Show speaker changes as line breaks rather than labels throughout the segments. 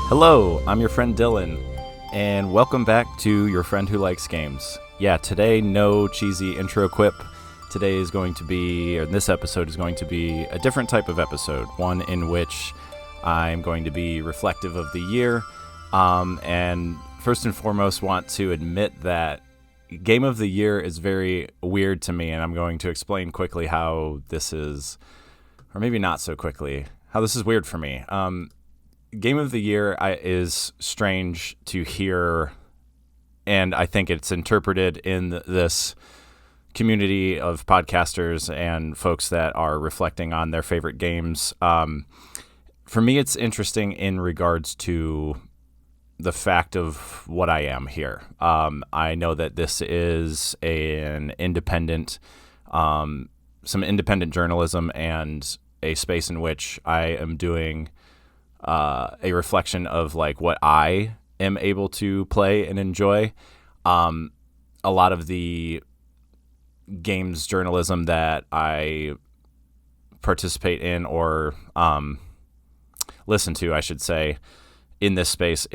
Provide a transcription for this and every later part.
Hello, I'm your friend Dylan, and welcome back to Your Friend Who Likes Games. Yeah, today, no cheesy intro quip. Today is going to be, or this episode is going to be a different type of episode, one in which I'm going to be reflective of the year, and first and foremost want to admit that Game of the Year is very weird to me, and I'm going to explain quickly how this is, or maybe not so quickly, how this is weird for me. Game of the Year is strange to hear, and I think it's interpreted in this community of podcasters and folks that are reflecting on their favorite games. For me, it's interesting in regards to the fact of what I am here. I know that this is an independent, some independent journalism and a space in which I am doing a reflection of like what I am able to play and enjoy. A lot of the games journalism that I participate in or listen to, I should say, in this space,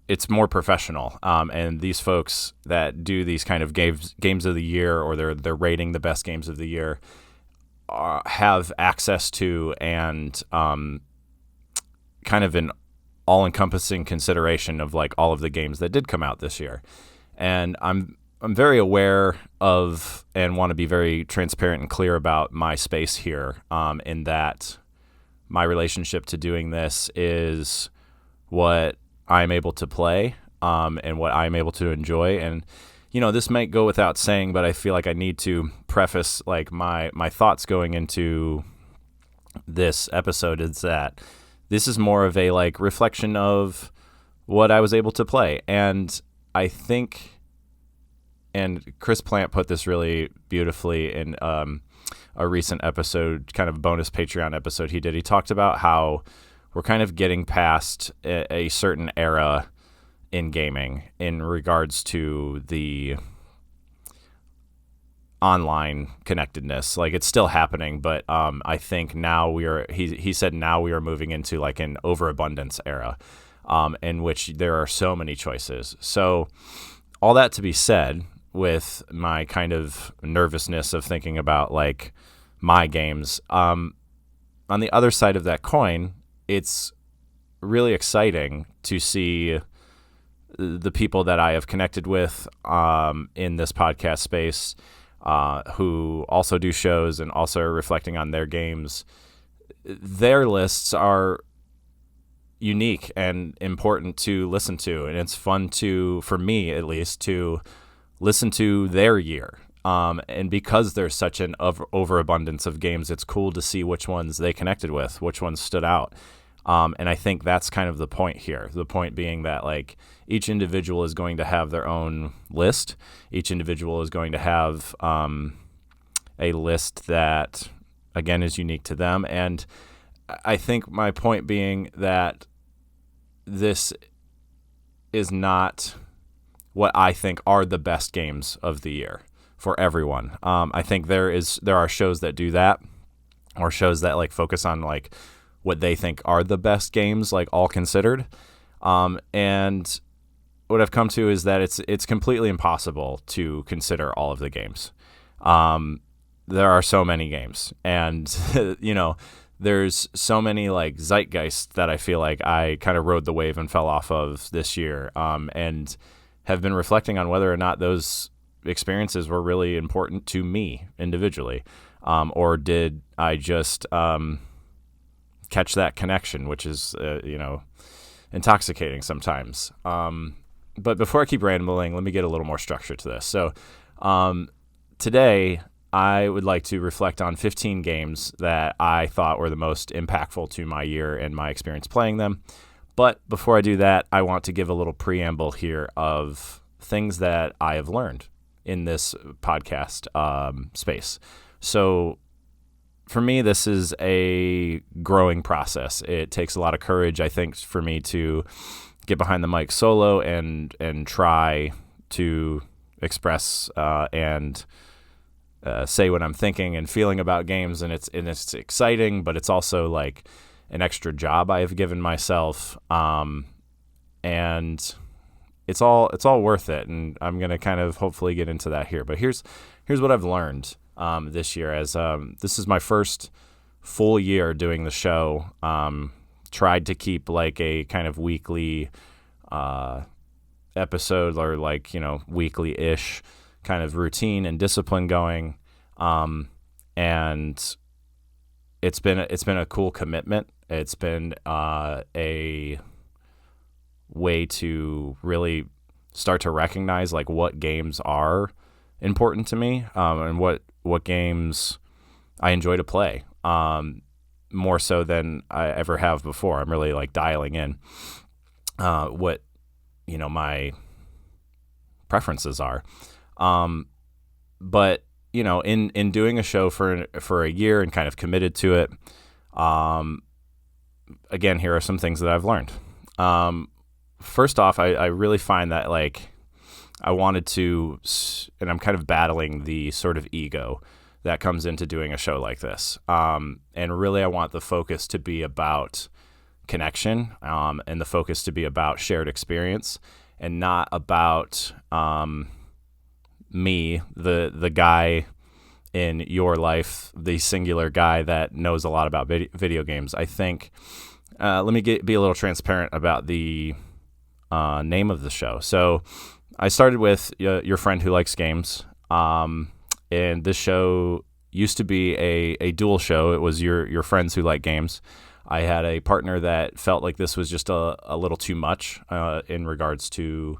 it's more professional. And these folks that do these kind of games of the year, or they're rating the best games of the year, have access to and kind of an all-encompassing consideration of like all of the games that did come out this year. And I'm very aware of and want to be very transparent and clear about my space here, in that my relationship to doing this is what I'm able to play, and what I'm able to enjoy. And, you know, this might go without saying, but I feel like I need to preface like my thoughts going into this episode is that this is more of a like reflection of what I was able to play. And I think, and Chris Plant put this really beautifully in a recent episode, kind of bonus Patreon episode he did. He talked about how we're kind of getting past a certain era in gaming in regards to the online connectedness. Like, it's still happening, but I think now he said now we are moving into like an overabundance era, in which there are so many choices. So all that to be said, with my kind of nervousness of thinking about like my games, on the other side of that coin, it's really exciting to see the people that I have connected with in this podcast space, who also do shows and also are reflecting on their games. Their lists are unique and important to listen to, and it's fun for me at least, to listen to their year. And because there's such an overabundance of games, it's cool to see which ones they connected with, which ones stood out. And I think that's kind of the point here. The point being that like each individual is going to have their own list. Each individual is going to have a list that, again, is unique to them. And I think my point being that this is not what I think are the best games of the year for everyone. I think there are shows that do that, or shows that like focus on like what they think are the best games, like all considered. And what I've come to is that it's completely impossible to consider all of the games. There are so many games, and you know, there's so many like zeitgeists that I feel like I kind of rode the wave and fell off of this year, and have been reflecting on whether or not those experiences were really important to me individually, or did I just catch that connection, which is intoxicating sometimes. But before I keep rambling, let me get a little more structure to this. So today I would like to reflect on 15 games that I thought were the most impactful to my year and my experience playing them. But before I do that, I want to give a little preamble here of things that I have learned in this podcast space. So for me, this is a growing process. It takes a lot of courage, I think, for me to get behind the mic solo and try to express and say what I'm thinking and feeling about games. And it's exciting, but it's also like an extra job I have given myself. and it's all worth it. And I'm gonna kind of hopefully get into that here. But here's what I've learned this year, as this is my first full year doing the show. Tried to keep like a kind of weekly episode, or like, weekly-ish kind of routine and discipline going. And it's been a cool commitment. It's been a way to really start to recognize like what games are important to me, and what games I enjoy to play, more so than I ever have before. I'm really like dialing in what my preferences are. But in doing a show for a year and kind of committed to it, again, here are some things that I've learned. First off, I really find that like I wanted to, and I'm kind of battling the sort of ego that comes into doing a show like this. And really I want the focus to be about connection, and the focus to be about shared experience, and not about me, the guy in your life, the singular guy that knows a lot about video games. I think, let me be a little transparent about the name of the show. So I started with Your Friend Who Likes Games, and this show used to be a dual show. It was your friends who like games. I had a partner that felt like this was just a little too much in regards to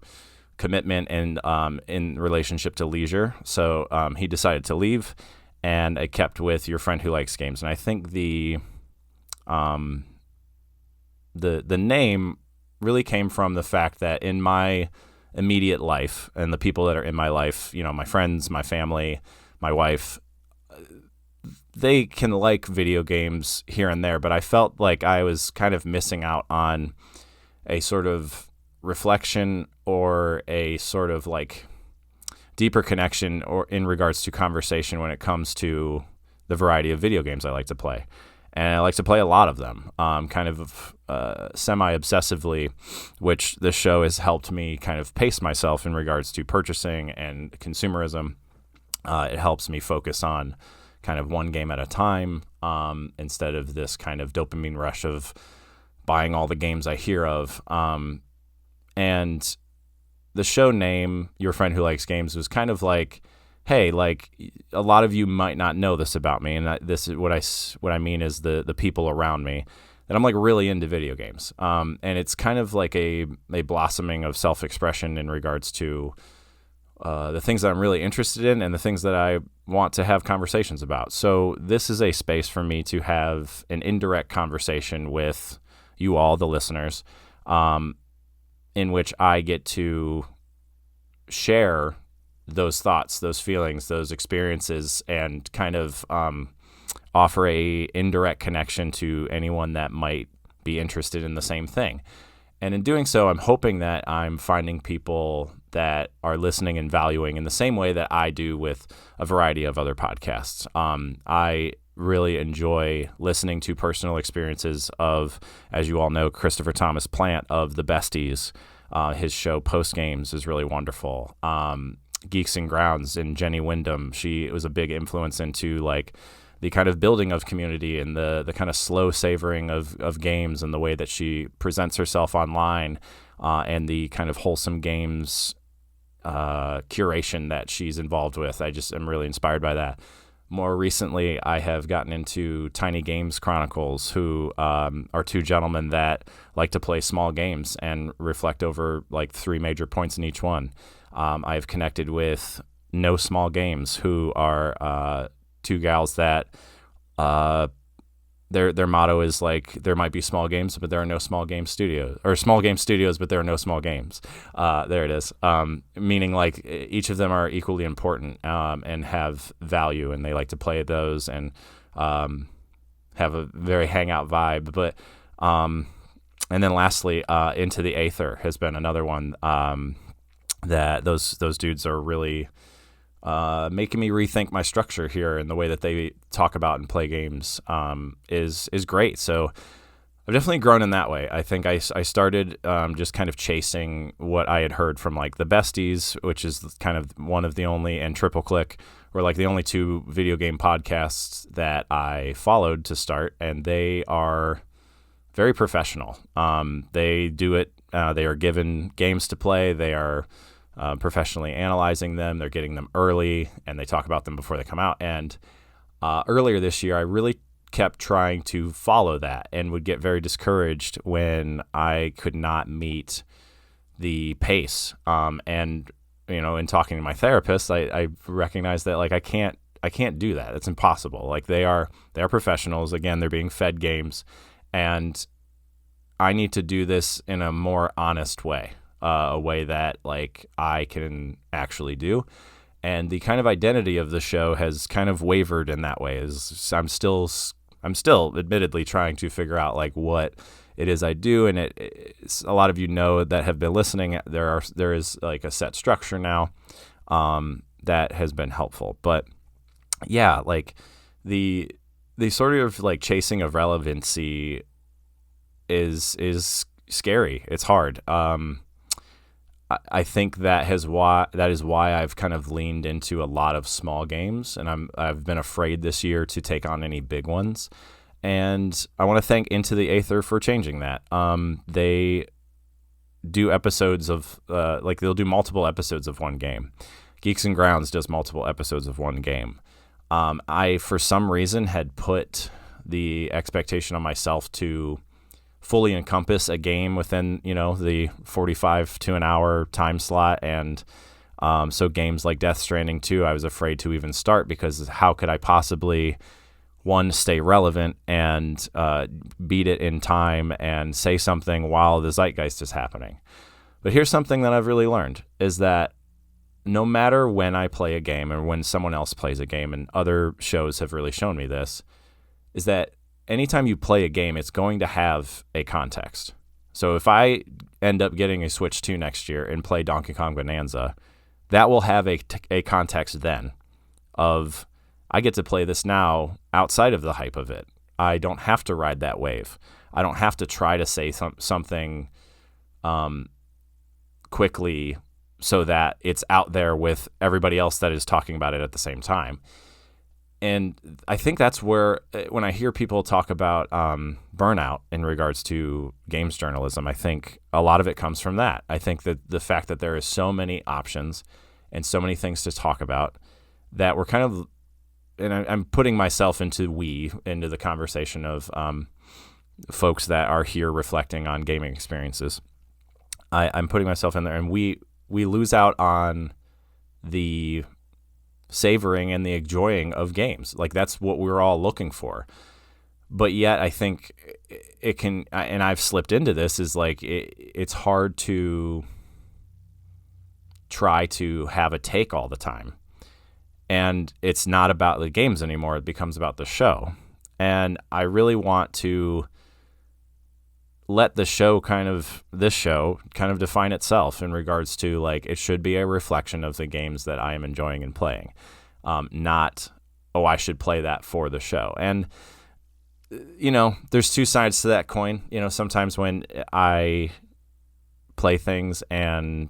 commitment and in relationship to leisure. So he decided to leave, and I kept with Your Friend Who Likes Games. And I think the name really came from the fact that in my immediate life and the people that are in my life, my friends, my family, my wife, they can like video games here and there, but I felt like I was kind of missing out on a sort of reflection or a sort of like deeper connection or in regards to conversation when it comes to the variety of video games I like to play. And I like to play a lot of them, kind of semi-obsessively, which this show has helped me kind of pace myself in regards to purchasing and consumerism. It helps me focus on kind of one game at a time, instead of this kind of dopamine rush of buying all the games I hear of. And the show name, Your Friend Who Likes Games, was kind of like, hey, like a lot of you might not know this about me, and this is what I mean is the people around me, that I'm like really into video games. And it's kind of like a blossoming of self-expression in regards to the things that I'm really interested in and the things that I want to have conversations about. So this is a space for me to have an indirect conversation with you all, the listeners, in which I get to share those thoughts, those feelings, those experiences, and kind of offer a indirect connection to anyone that might be interested in the same thing. And in doing so, I'm hoping that I'm finding people that are listening and valuing in the same way that I do with a variety of other podcasts. I really enjoy listening to personal experiences of, as you all know, Christopher Thomas Plant of The Besties. His show Post Games is really wonderful. Geeks and Grounds and Jenny Wyndham, she was a big influence into like the kind of building of community and the kind of slow savoring of games and the way that she presents herself online, and the kind of wholesome games curation that she's involved with. I just am really inspired by that. More recently, I have gotten into Tiny Games Chronicles, who are two gentlemen that like to play small games and reflect over like three major points in each one. I've connected with No Small Games, who are two gals that their motto is like, there might be small games, but there are no small game studios, or small game studios, but there are no small games. There it is. Meaning like each of them are equally important and have value, and they like to play those and have a very hangout vibe. But and then lastly, Into the Aether has been another one that those dudes are really making me rethink my structure here, and the way that they talk about and play games is great. So I've definitely grown in that way. I think I started just kind of chasing what I had heard from like the besties, which is kind of one of the only, and Triple Click were like the only two video game podcasts that I followed to start, and they are very professional. They do it. They are given games to play. They are professionally analyzing them. They're getting them early, and they talk about them before they come out. And earlier this year, I really kept trying to follow that and would get very discouraged when I could not meet the pace. And in talking to my therapist, I recognized that like I can't do that. It's impossible. Like they are professionals. Again, they're being fed games, and I need to do this in a more honest way, a way that like I can actually do. And the kind of identity of the show has kind of wavered in that way. I'm still admittedly trying to figure out like what it is I do, and it's, a lot of you know that have been listening. There is like a set structure now that has been helpful. But yeah, like the sort of like chasing of relevancy is scary. It's hard. I think that is why I've kind of leaned into a lot of small games, and I've been afraid this year to take on any big ones. And I want to thank Into the Aether for changing that. They do episodes of they'll do multiple episodes of one game. Geeks and Grounds does multiple episodes of one game. I for some reason had put the expectation on myself to fully encompass a game within, the 45 to an hour time slot. And so games like Death Stranding 2, I was afraid to even start, because how could I possibly, one, stay relevant and beat it in time and say something while the zeitgeist is happening. But here's something that I've really learned, is that no matter when I play a game or when someone else plays a game, and other shows have really shown me this, is that anytime you play a game, it's going to have a context. So if I end up getting a Switch 2 next year and play Donkey Kong Bonanza, that will have a context then of, I get to play this now outside of the hype of it. I don't have to ride that wave. I don't have to try to say something quickly so that it's out there with everybody else that is talking about it at the same time. And I think that's where, when I hear people talk about burnout in regards to games journalism, I think a lot of it comes from that. I think that the fact that there is so many options and so many things to talk about, that we're kind of, and I'm putting myself into the conversation of folks that are here reflecting on gaming experiences. I'm putting myself in there, and we lose out on the savoring and the enjoying of games. Like that's what we're all looking for. But yet I think it can, and I've slipped into this, is like it's hard to try to have a take all the time. And it's not about the games anymore. It becomes about the show. And I really want to let this show kind of define itself in regards to like, it should be a reflection of the games that I am enjoying and playing. Not, I should play that for the show. And, there's two sides to that coin. Sometimes when I play things and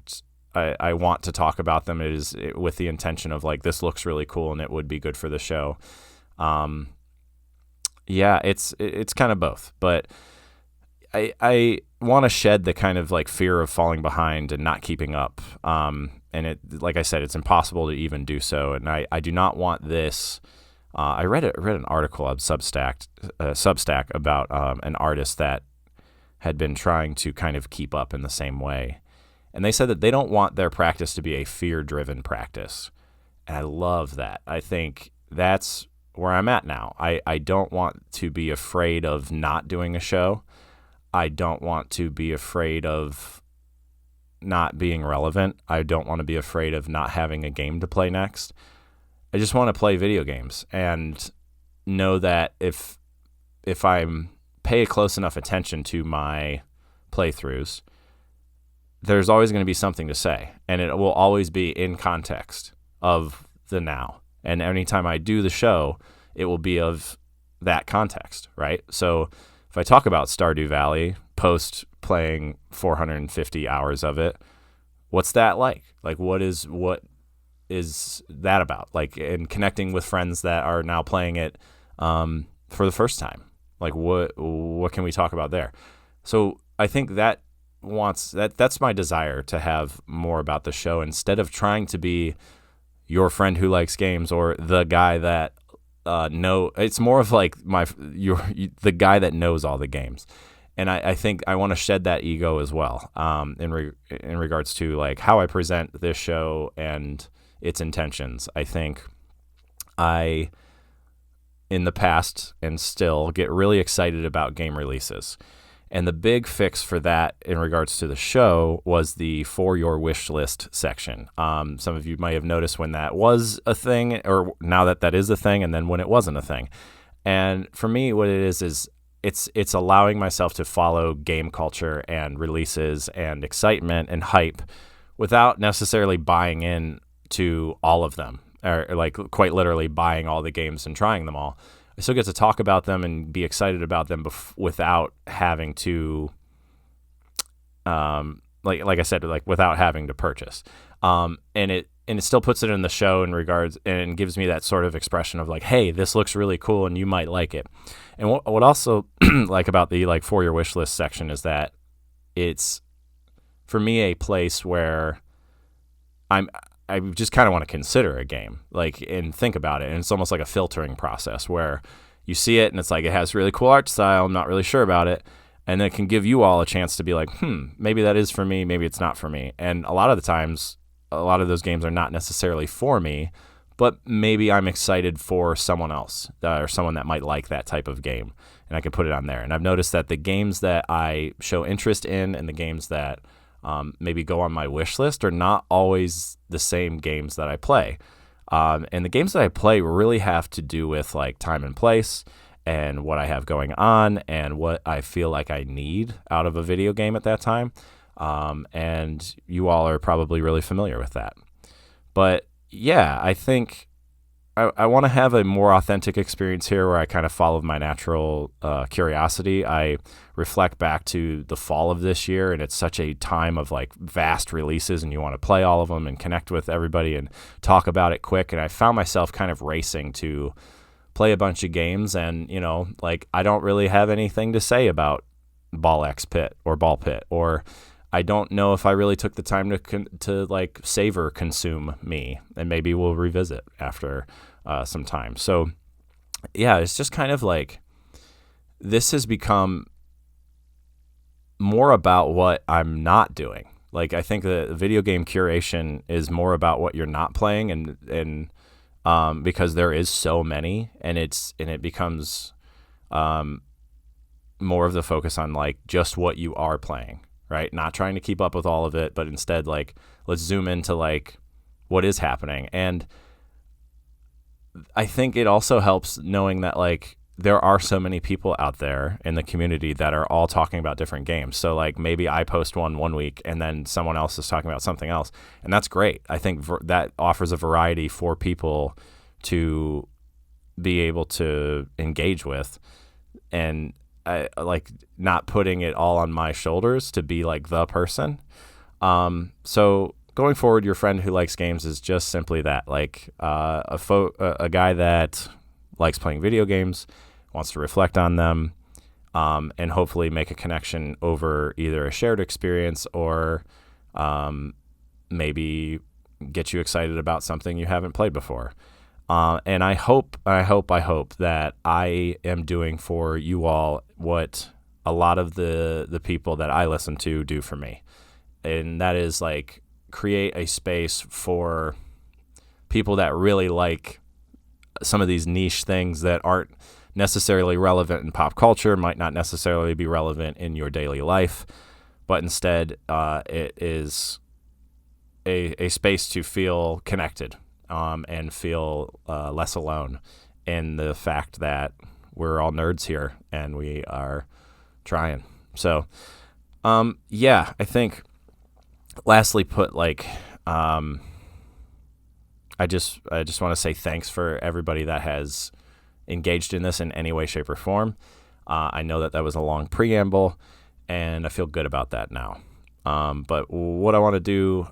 I want to talk about them, it is with the intention of like, this looks really cool and it would be good for the show. It's kind of both, but I want to shed the kind of like fear of falling behind and not keeping up. And it, like I said, it's impossible to even do so. And I do not want this. I read an article on Substack about an artist that had been trying to kind of keep up in the same way. And they said that they don't want their practice to be a fear-driven practice. And I love that. I think that's where I'm at now. I don't want to be afraid of not doing a show. I don't want to be afraid of not being relevant. I don't want to be afraid of not having a game to play next. I just want to play video games and know that if I pay close enough attention to my playthroughs, there's always going to be something to say, and it will always be in context of the now. And anytime I do the show, it will be of that context, right? So if I talk about Stardew Valley post playing 450 hours of it, what's that like? Like, what is that about? Like, and connecting with friends that are now playing it for the first time. Like, what can we talk about there? So I think that's my desire, to have more about the show instead of trying to be your friend who likes games or the guy that it's more of like the guy that knows all the games. And I think I want to shed that ego as well, in regards to like how I present this show and its intentions. I think in the past and still get really excited about game releases. And the big fix for that in regards to the show was the For Your Wish List section. Some of you might have noticed when that was a thing, or now that is a thing, and then when it wasn't a thing. And for me, what it is it's allowing myself to follow game culture and releases and excitement and hype without necessarily buying in to all of them, or like quite literally buying all the games and trying them all. I still get to talk about them and be excited about them without having to, like I said, like without having to purchase. And it still puts it in the show in regards, and gives me that sort of expression of like, hey, this looks really cool and you might like it. And what also like about the like For Your Wish List section is that it's, for me, a place where I just kind of want to consider a game, like, and think about it. And it's almost like a filtering process where you see it and it's like, it has really cool art style. I'm not really sure about it. And then it can give you all a chance to be like, maybe that is for me. Maybe it's not for me. And a lot of the times, a lot of those games are not necessarily for me, but maybe I'm excited for someone else, or someone that might like that type of game, and I can put it on there. And I've noticed that the games that I show interest in and the games that maybe go on my wish list are not always the same games that I play. And the games that I play really have to do with like time and place and what I have going on and what I feel like I need out of a video game at that time. And you all are probably really familiar with that. But yeah, I think I want to have a more authentic experience here where I kind of follow my natural curiosity. I reflect back to the fall of this year, and it's such a time of like vast releases, and you want to play all of them and connect with everybody and talk about it quick. And I found myself kind of racing to play a bunch of games, and like I don't really have anything to say about Ball X Pit or Ball Pit, or I don't know if I really took the time to like savor consume me, and maybe we'll revisit after some time. So yeah, it's just kind of like this has become more about what I'm not doing. Like I think the video game curation is more about what you're not playing, and because there is so many, and it becomes more of the focus on like just what you are playing. Right? Not trying to keep up with all of it, but instead, like, let's zoom into like what is happening. And I think it also helps knowing that like there are so many people out there in the community that are all talking about different games. So like maybe I post one week and then someone else is talking about something else, and that's great. I think that offers a variety for people to be able to engage with, and I like not putting it all on my shoulders to be like the person. So going forward, your friend who likes games is just simply that, like a guy that likes playing video games, wants to reflect on them, and hopefully make a connection over either a shared experience or maybe get you excited about something you haven't played before. And I hope that I am doing for you all what a lot of the people that I listen to do for me. And that is like create a space for people that really like some of these niche things that aren't necessarily relevant in pop culture, might not necessarily be relevant in your daily life, but instead it is a space to feel connected. And feel less alone in the fact that we're all nerds here and we are trying. So, yeah, I think lastly put, like, I just want to say thanks for everybody that has engaged in this in any way, shape, or form. I know that was a long preamble, and I feel good about that now. But what I want to do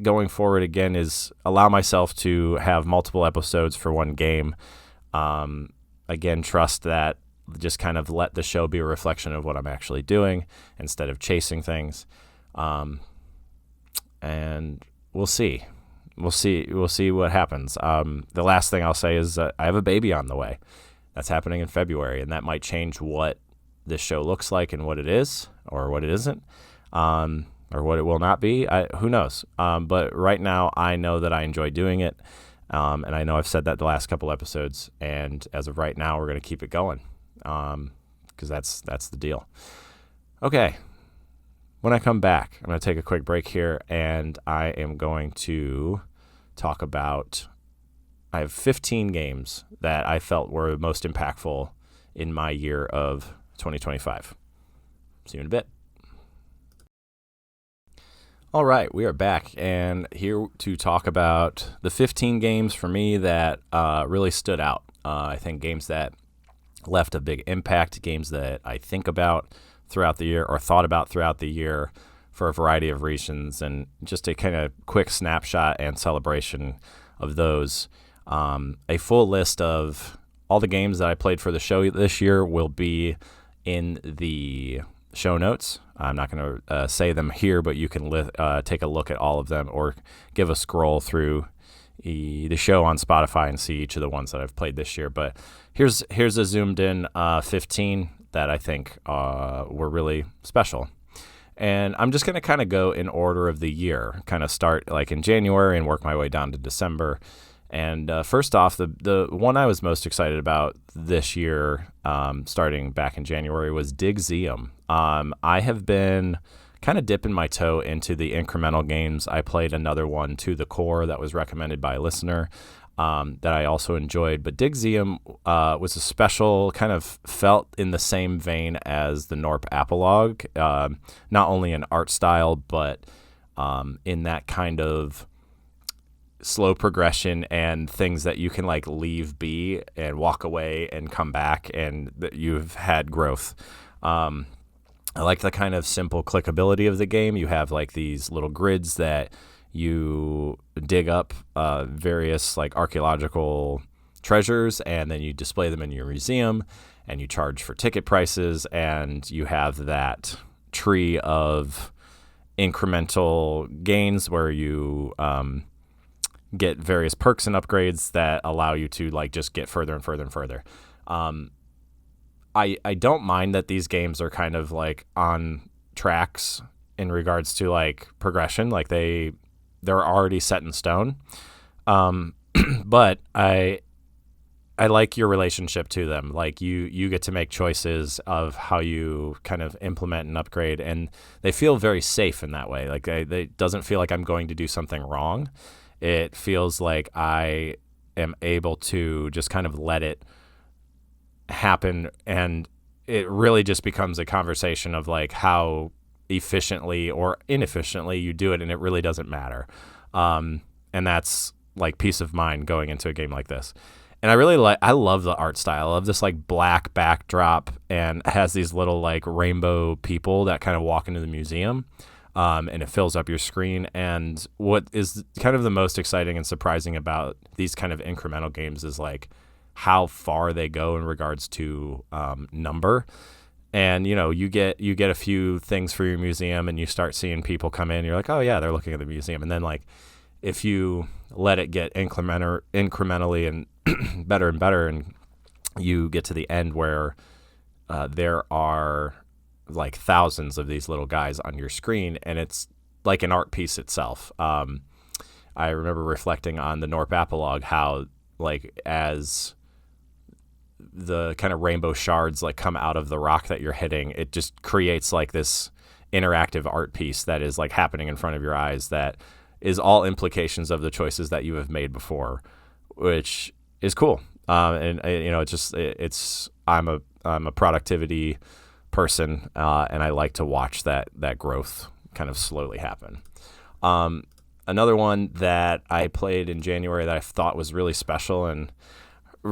going forward again is allow myself to have multiple episodes for one game. Again, trust that, just kind of let the show be a reflection of what I'm actually doing instead of chasing things. And we'll see. We'll see what happens. The last thing I'll say is I have a baby on the way. That's happening in February, and that might change what this show looks like and what it is or what it isn't, or what it will not be. Who knows? But right now, I know that I enjoy doing it, and I know I've said that the last couple episodes, and as of right now, we're going to keep it going, because that's the deal. Okay. When I come back, I'm going to take a quick break here, and I am going to talk about, I have 15 games that I felt were most impactful in my year of 2025. See you in a bit. All right, we are back, and here to talk about the 15 games for me that really stood out. I think games that left a big impact, games that I think about throughout the year or thought about throughout the year for a variety of reasons, and just a kind of quick snapshot and celebration of those. A full list of all the games that I played for the show this year will be in the show notes. I'm not going to say them here, but you can take a look at all of them or give a scroll through the show on Spotify and see each of the ones that I've played this year. But here's a zoomed in 15 that I think were really special. And I'm just going to kind of go in order of the year, kind of start like in January and work my way down to December. And first off, the one I was most excited about this year, starting back in January, was Digseum. I have been kind of dipping my toe into the incremental games. I played another one, To the Core, that was recommended by a listener, that I also enjoyed. But Digseum was a special, kind of felt in the same vein as the Norp Apolog, not only in art style, but in that kind of slow progression and things that you can like leave be and walk away and come back, and that you've had growth. I like the kind of simple clickability of the game. You have like these little grids that you dig up various like archaeological treasures, and then you display them in your museum, and you charge for ticket prices, and you have that tree of incremental gains where you get various perks and upgrades that allow you to like just get further and further and further. I don't mind that these games are kind of like on tracks in regards to like progression, like they're already set in stone. But I like your relationship to them. Like you get to make choices of how you kind of implement and upgrade, and they feel very safe in that way. Like they doesn't feel like I'm going to do something wrong. It feels like I am able to just kind of let it happen, and it really just becomes a conversation of like how efficiently or inefficiently you do it, and it really doesn't matter. And that's like peace of mind going into a game like this. And I love the art style. I love this like black backdrop, and it has these little like rainbow people that kind of walk into the museum. And it fills up your screen. And what is kind of the most exciting and surprising about these kind of incremental games is like how far they go in regards to number. And you get a few things for your museum, and you start seeing people come in. You're like, oh yeah, they're looking at the museum. And then like if you let it get incrementally and better and better, and you get to the end where there are like thousands of these little guys on your screen, and it's like an art piece itself. I remember reflecting on the Norp Apolog, how like as the kind of rainbow shards like come out of the rock that you're hitting, it just creates like this interactive art piece that is like happening in front of your eyes, that is all implications of the choices that you have made before, which is cool. And I'm a productivity person, and I like to watch that growth kind of slowly happen. Another one that I played in January that I thought was really special, and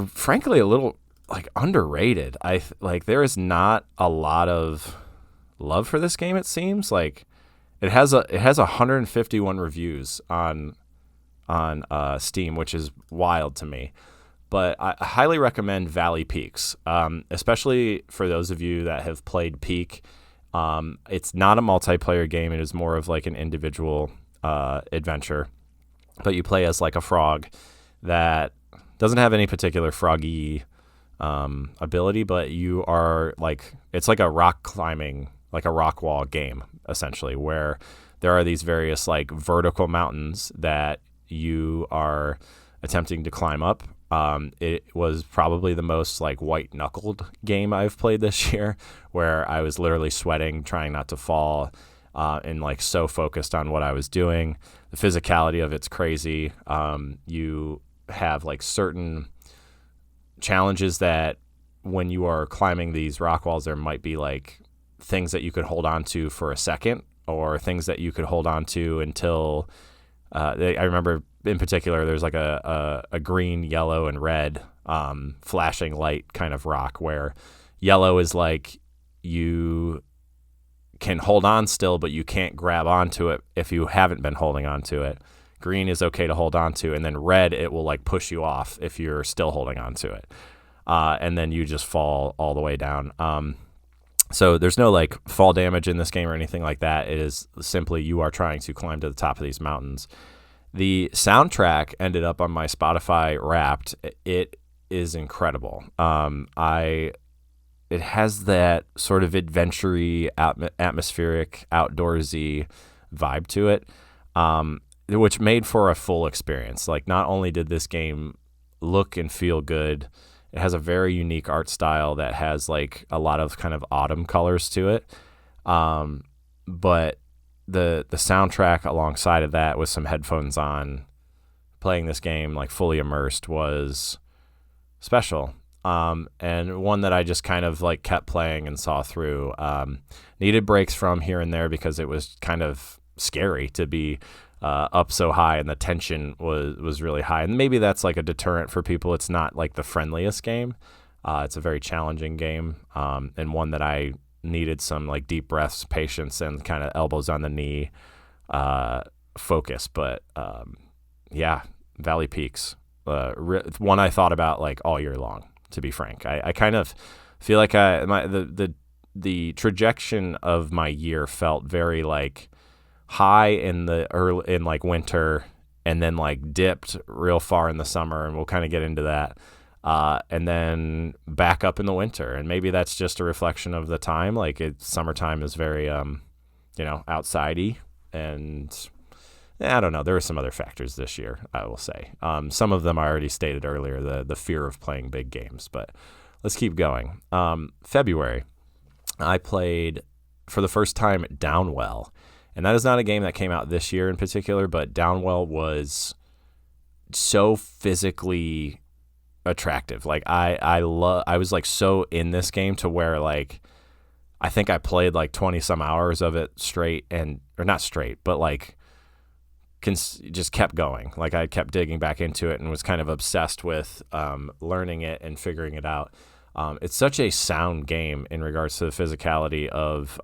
frankly a little like underrated. Like there is not a lot of love for this game. It seems like it has 151 reviews on Steam, which is wild to me. But I highly recommend Valley Peaks, especially for those of you that have played Peak. It's not a multiplayer game. It is more of like an individual adventure. But you play as like a frog that doesn't have any particular froggy ability, but you are like, it's like a rock climbing, like a rock wall game, essentially, where there are these various like vertical mountains that you are attempting to climb up. It was probably the most like white knuckled game I've played this year, where I was literally sweating, trying not to fall, and like so focused on what I was doing. The physicality of it's crazy. You have like certain challenges that when you are climbing these rock walls, there might be like things that you could hold on to for a second, or things that you could hold on to until I remember in particular, there's like a green, yellow, and red flashing light kind of rock, where yellow is like you can hold on still, but you can't grab onto it if you haven't been holding on to it. Green is okay to hold on to, and then red, it will like push you off if you're still holding on to it. And then you just fall all the way down. So there's no like fall damage in this game or anything like that. It is simply you are trying to climb to the top of these mountains. The soundtrack ended up on my Spotify Wrapped. It is incredible. It has that sort of adventure-y, atmospheric, outdoorsy vibe to it, which made for a full experience. Like, not only did this game look and feel good, it has a very unique art style that has like a lot of kind of autumn colors to it. But the soundtrack alongside of that with some headphones on, playing this game like fully immersed, was special. And one that I just kind of like kept playing and saw through. Needed breaks from here and there because it was kind of scary to be up so high, and the tension was really high. And maybe that's like a deterrent for people. It's not like the friendliest game. It's a very challenging game, and one that I needed some like deep breaths, patience, and kind of elbows on the knee focus. But yeah, Valley Peaks, one I thought about like all year long, to be frank. I kind of feel like the trajectory of my year felt very like high in like winter, and then like dipped real far in the summer, and we'll kind of get into that, and then back up in the winter. And maybe that's just a reflection of the time. Like summertime is very outsidey, and I don't know, there were some other factors this year, I will say. Some of them I already stated earlier, the fear of playing big games, but let's keep going. February, I played for the first time Downwell. And that is not a game that came out this year in particular, but Downwell was so physically attractive. Like I was like so in this game to where like I think I played like 20 some hours of it straight, or not straight, but like just kept going. Like I kept digging back into it and was kind of obsessed with learning it and figuring it out. It's such a sound game in regards to the physicality of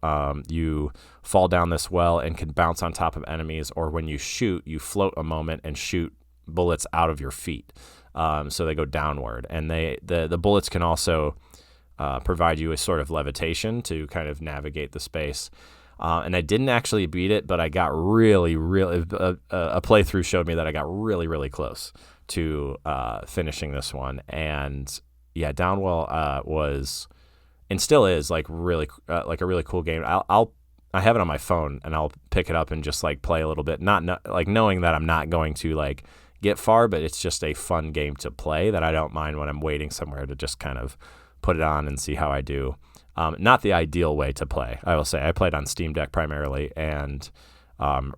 you fall down this well and can bounce on top of enemies, or when you shoot, you float a moment and shoot bullets out of your feet. So they go downward, and the bullets can also provide you a sort of levitation to kind of navigate the space. And I didn't actually beat it, but I got really, really, a playthrough showed me that I got really, really close to finishing this one. And yeah, Downwell was and still is like really like a really cool game. I have it on my phone, and I'll pick it up and just like play a little bit, like knowing that I'm not going to like get far, but it's just a fun game to play that I don't mind when I'm waiting somewhere to just kind of put it on and see how I do. Not the ideal way to play, I will say. I played on Steam Deck primarily, and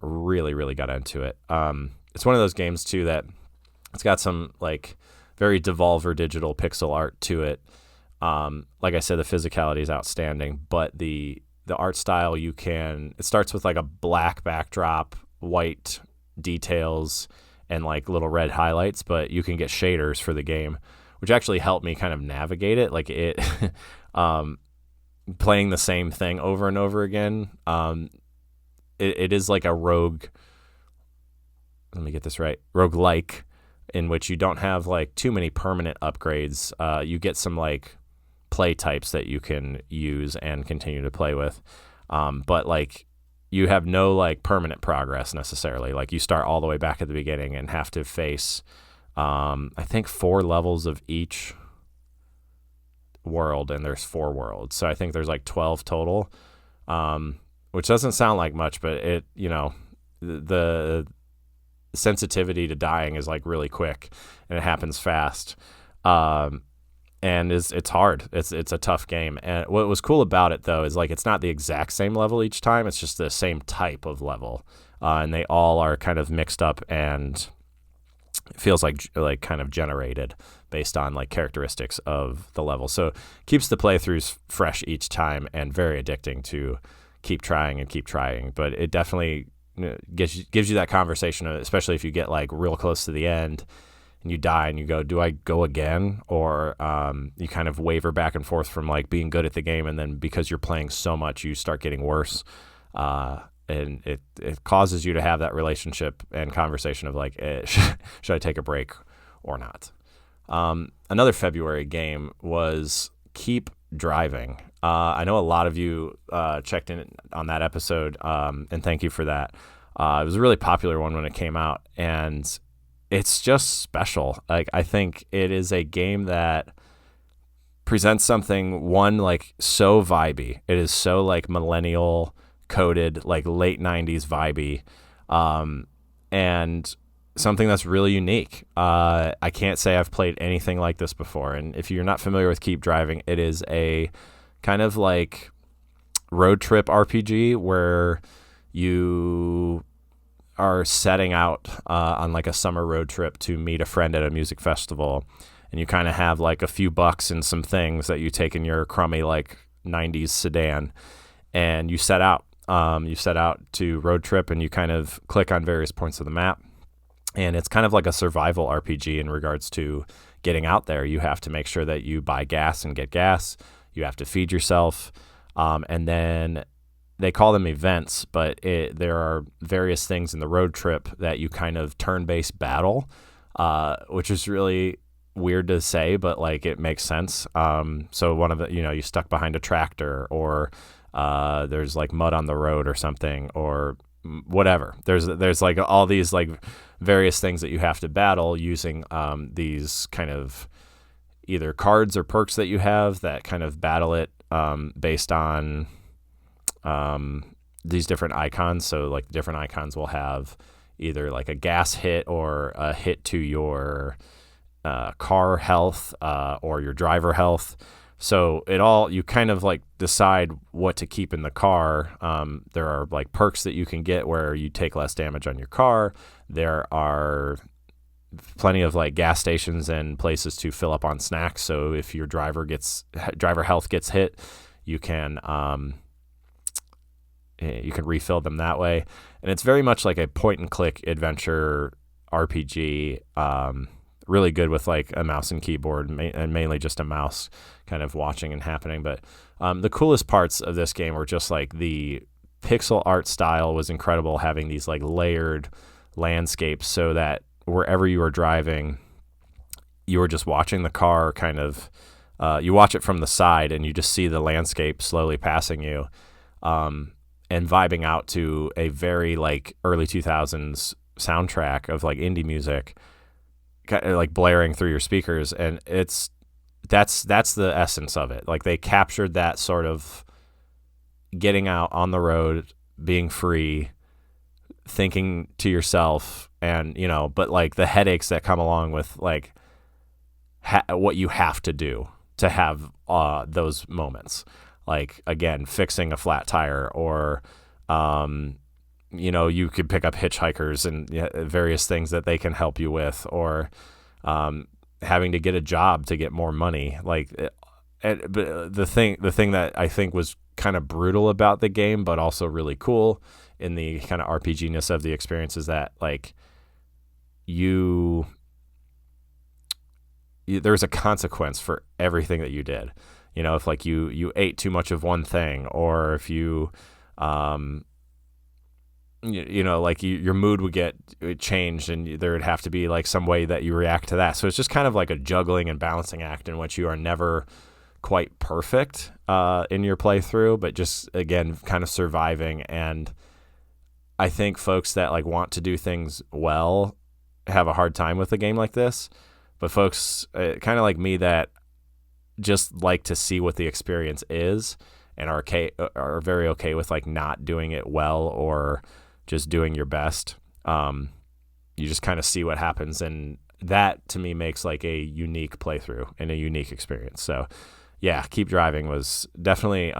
really, really got into it. It's one of those games too that it's got some like very Devolver Digital pixel art to it. Like I said, the physicality is outstanding, but the art style, it starts with like a black backdrop, white details, and like little red highlights, but you can get shaders for the game which actually helped me kind of navigate it. Like it, playing the same thing over and over again. It is like a rogue. Let me get this right. Roguelike, in which you don't have like too many permanent upgrades. You get some like play types that you can use and continue to play with. But like you have no like permanent progress necessarily. Like you start all the way back at the beginning and have to face, I think 4 levels of each world, and there's 4 worlds. So I think there's like 12 total, which doesn't sound like much, but it, the sensitivity to dying is like really quick and it happens fast. And it's hard. It's a tough game. And what was cool about it though is like it's not the exact same level each time. It's just the same type of level, and they all are kind of mixed up, and it feels like kind of generated based on like characteristics of the level. So keeps the playthroughs fresh each time and very addicting to keep trying. But it definitely gives you that conversation, especially if you get like real close to the end and you die and you go, do I go again? Or you kind of waver back and forth from like being good at the game, and then because you're playing so much, you start getting worse. And it causes you to have that relationship and conversation of like, should I take a break or not? Another February game was Keep Driving. I know a lot of you checked in on that episode, and thank you for that. It was a really popular one when it came out, and it's just special. Like I think it is a game that presents something, one, like so vibey. It is so like millennial coded, like late 90s vibey, and something that's really unique. I can't say I've played anything like this before. And if you're not familiar with Keep Driving, it is a kind of like road trip RPG where you are setting out on like a summer road trip to meet a friend at a music festival, and you kind of have like a few bucks and some things that you take in your crummy like 90s sedan, and you set out to road trip, and you kind of click on various points of the map. And it's kind of like a survival RPG in regards to getting out there. You have to make sure that you buy gas and get gas. You have to feed yourself. And then they call them events, but there are various things in the road trip that you kind of turn-based battle, which is really weird to say, but like it makes sense. So one of the, you stuck behind a tractor, or there's like mud on the road or something, or whatever. There's like all these like various things that you have to battle using these kind of either cards or perks that you have that kind of battle it based on these different icons. So like the different icons will have either like a gas hit or a hit to your car health or your driver health. So you kind of like decide what to keep in the car. There are like perks that you can get where you take less damage on your car. There are plenty of like gas stations and places to fill up on snacks. So if your driver health gets hit, you can refill them that way. And it's very much like a point and click adventure RPG. Really good with like a mouse and keyboard, and mainly just a mouse kind of watching and happening. But the coolest parts of this game were just like the pixel art style was incredible, having these like layered landscapes so that wherever you were driving, you were just watching the car kind of, you watch it from the side and you just see the landscape slowly passing you, and vibing out to a very like early 2000s soundtrack of like indie music, like blaring through your speakers. And that's the essence of it. Like they captured that sort of getting out on the road, being free, thinking to yourself, and but like the headaches that come along with like what you have to do to have those moments, like again fixing a flat tire, or you could pick up hitchhikers and various things that they can help you with, or having to get a job to get more money. But the thing that I think was kind of brutal about the game, but also really cool in the kind of RPG-ness of the experience, is that like you there's a consequence for everything that you did. If like you ate too much of one thing, or if you like your mood would get changed, and there would have to be like some way that you react to that. So it's just kind of like a juggling and balancing act in which you are never quite perfect in your playthrough, but just, again, kind of surviving. And I think folks that like want to do things well have a hard time with a game like this, but folks kind of like me that just like to see what the experience is and are very okay with like not doing it well or just doing your best. You just kind of see what happens, and that to me makes like a unique playthrough and a unique experience. So yeah, Keep Driving was definitely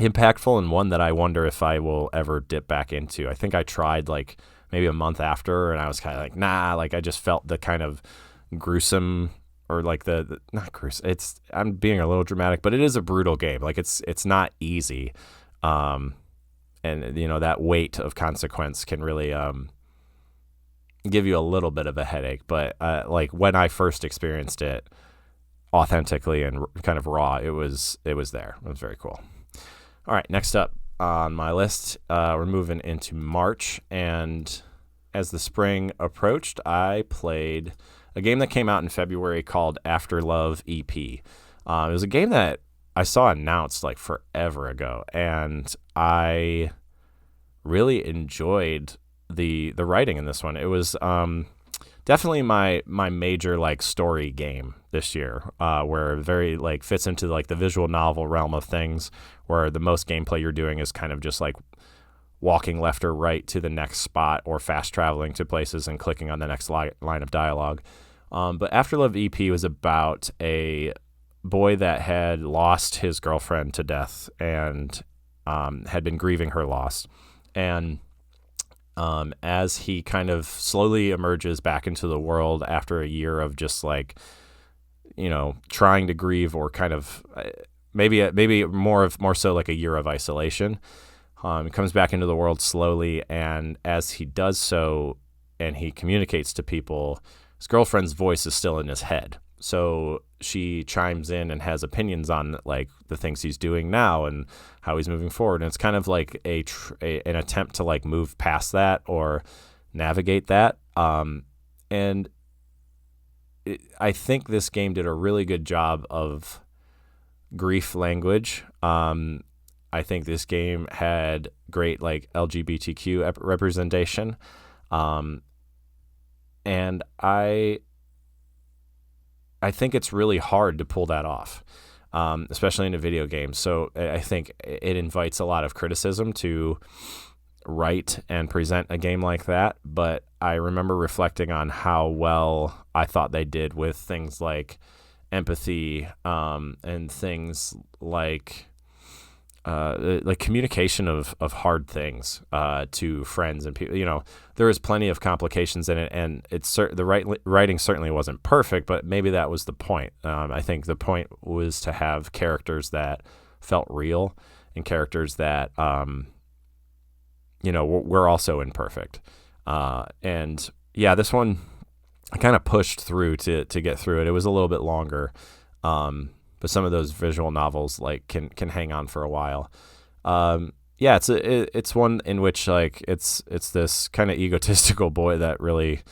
impactful, and one that I wonder if I will ever dip back into. I think I tried like maybe a month after, and I was kind of like, nah, like I just felt the kind of gruesome, or like the not gruesome. I'm being a little dramatic, but it is a brutal game. Like it's not easy. And that weight of consequence can really give you a little bit of a headache. But like when I first experienced it authentically and kind of raw, it was there. It was very cool. All right, next up on my list, we're moving into March, and as the spring approached, I played a game that came out in February called Afterlove EP. It was a game that I saw announced like forever ago, and I really enjoyed the writing in this one. It was definitely my major like story game this year, where it very like fits into like the visual novel realm of things, where the most gameplay you're doing is kind of just like walking left or right to the next spot, or fast traveling to places and clicking on the next line of dialogue. But Afterlove EP was about a boy that had lost his girlfriend to death and had been grieving her loss. And as he kind of slowly emerges back into the world after a year of just like, trying to grieve, or kind of maybe more so like a year of isolation, he comes back into the world slowly. And as he does so, and he communicates to people, his girlfriend's voice is still in his head. So she chimes in and has opinions on like the things he's doing now and how he's moving forward. And it's kind of like an attempt to like move past that or navigate that. And I think this game did a really good job of grief language. I think this game had great like LGBTQ representation. And I think it's really hard to pull that off, especially in a video game. So I think it invites a lot of criticism to write and present a game like that. But I remember reflecting on how well I thought they did with things like empathy, and things like communication of hard things to friends and people. There was plenty of complications in it, and the writing certainly wasn't perfect, but maybe that was the point. I think the point was to have characters that felt real, and characters that were also imperfect. And yeah, this one I kind of pushed through to get through it. It was a little bit longer, but some of those visual novels like can hang on for a while. Yeah, it's one in which like it's this kind of egotistical boy that really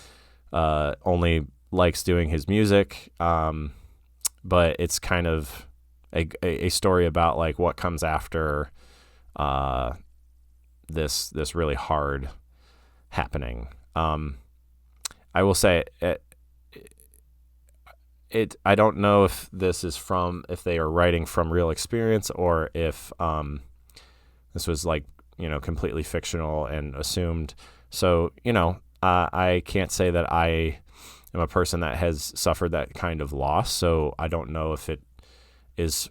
only likes doing his music, but it's kind of a story about like what comes after this really hard happening. I will say I don't know if this is if they are writing from real experience, or if this was like, completely fictional and assumed. So, I can't say that I am a person that has suffered that kind of loss. So I don't know if it is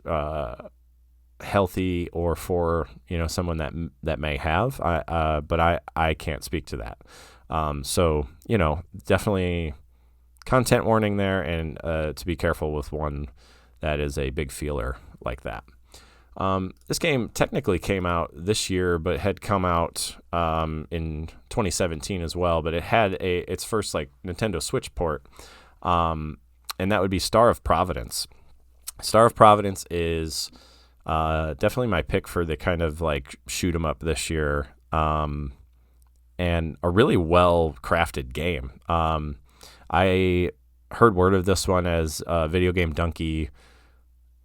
healthy or for, someone that may have, but I can't speak to that. So, definitely content warning there, and to be careful with one that is a big feeler like that. This game technically came out this year, but had come out in 2017 as well. But it had its first like Nintendo Switch port, and that would be Star of Providence. Star of Providence is definitely my pick for the kind of like shoot 'em up this year, and a really well crafted game. I heard word of this one as Video Game Donkey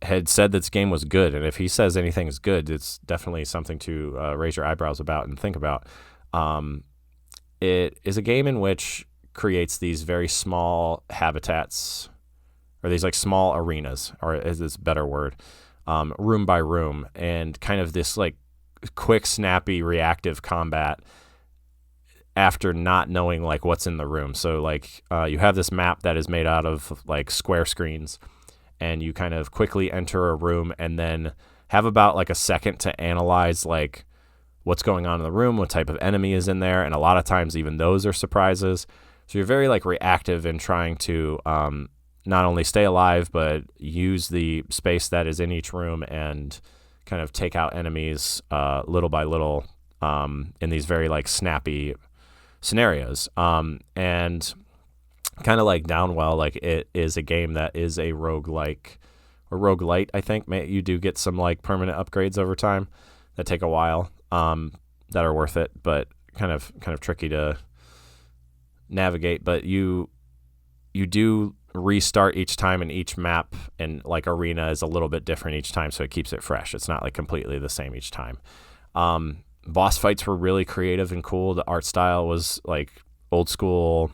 had said this game was good, and if he says anything is good, it's definitely something to raise your eyebrows about and think about. It is a game in which creates these very small habitats, or these like small arenas, or is this a better word, room by room, and kind of this like quick, snappy, reactive combat after not knowing like what's in the room. So like you have this map that is made out of like square screens, and you kind of quickly enter a room and then have about like a second to analyze like what's going on in the room, what type of enemy is in there, and a lot of times even those are surprises. So you're very like reactive in trying to not only stay alive, but use the space that is in each room and kind of take out enemies little by little in these very like snappy scenarios. And kind of like Downwell, like it is a game that is a roguelike or roguelite, I think. You do get some like permanent upgrades over time that take a while, that are worth it, but kind of tricky to navigate. But you do restart each time, and each map and like arena is a little bit different each time, so it keeps it fresh. It's not like completely the same each time. Boss fights were really creative and cool. The art style was like old school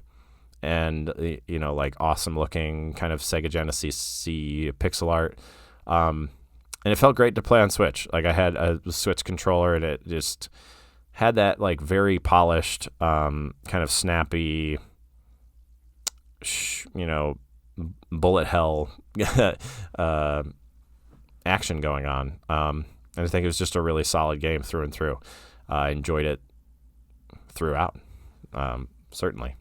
and, you know, like awesome looking kind of Sega Genesis pixel art. And it felt great to play on Switch. Like I had a Switch controller, and it just had that like very polished, kind of snappy, you know, bullet hell action going on. And I think it was just a really solid game through and through. I enjoyed it throughout, certainly.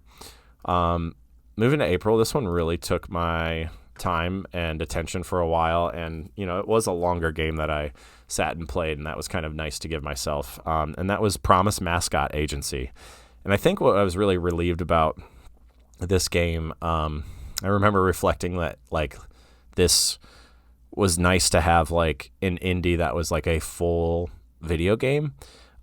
Moving to April, this one really took my time and attention for a while, and you know, it was a longer game that I sat and played, and that was kind of nice to give myself. And that was Promise Mascot Agency. And I think what I was really relieved about this game, I remember reflecting that like this was nice to have like an indie that was like a full video game.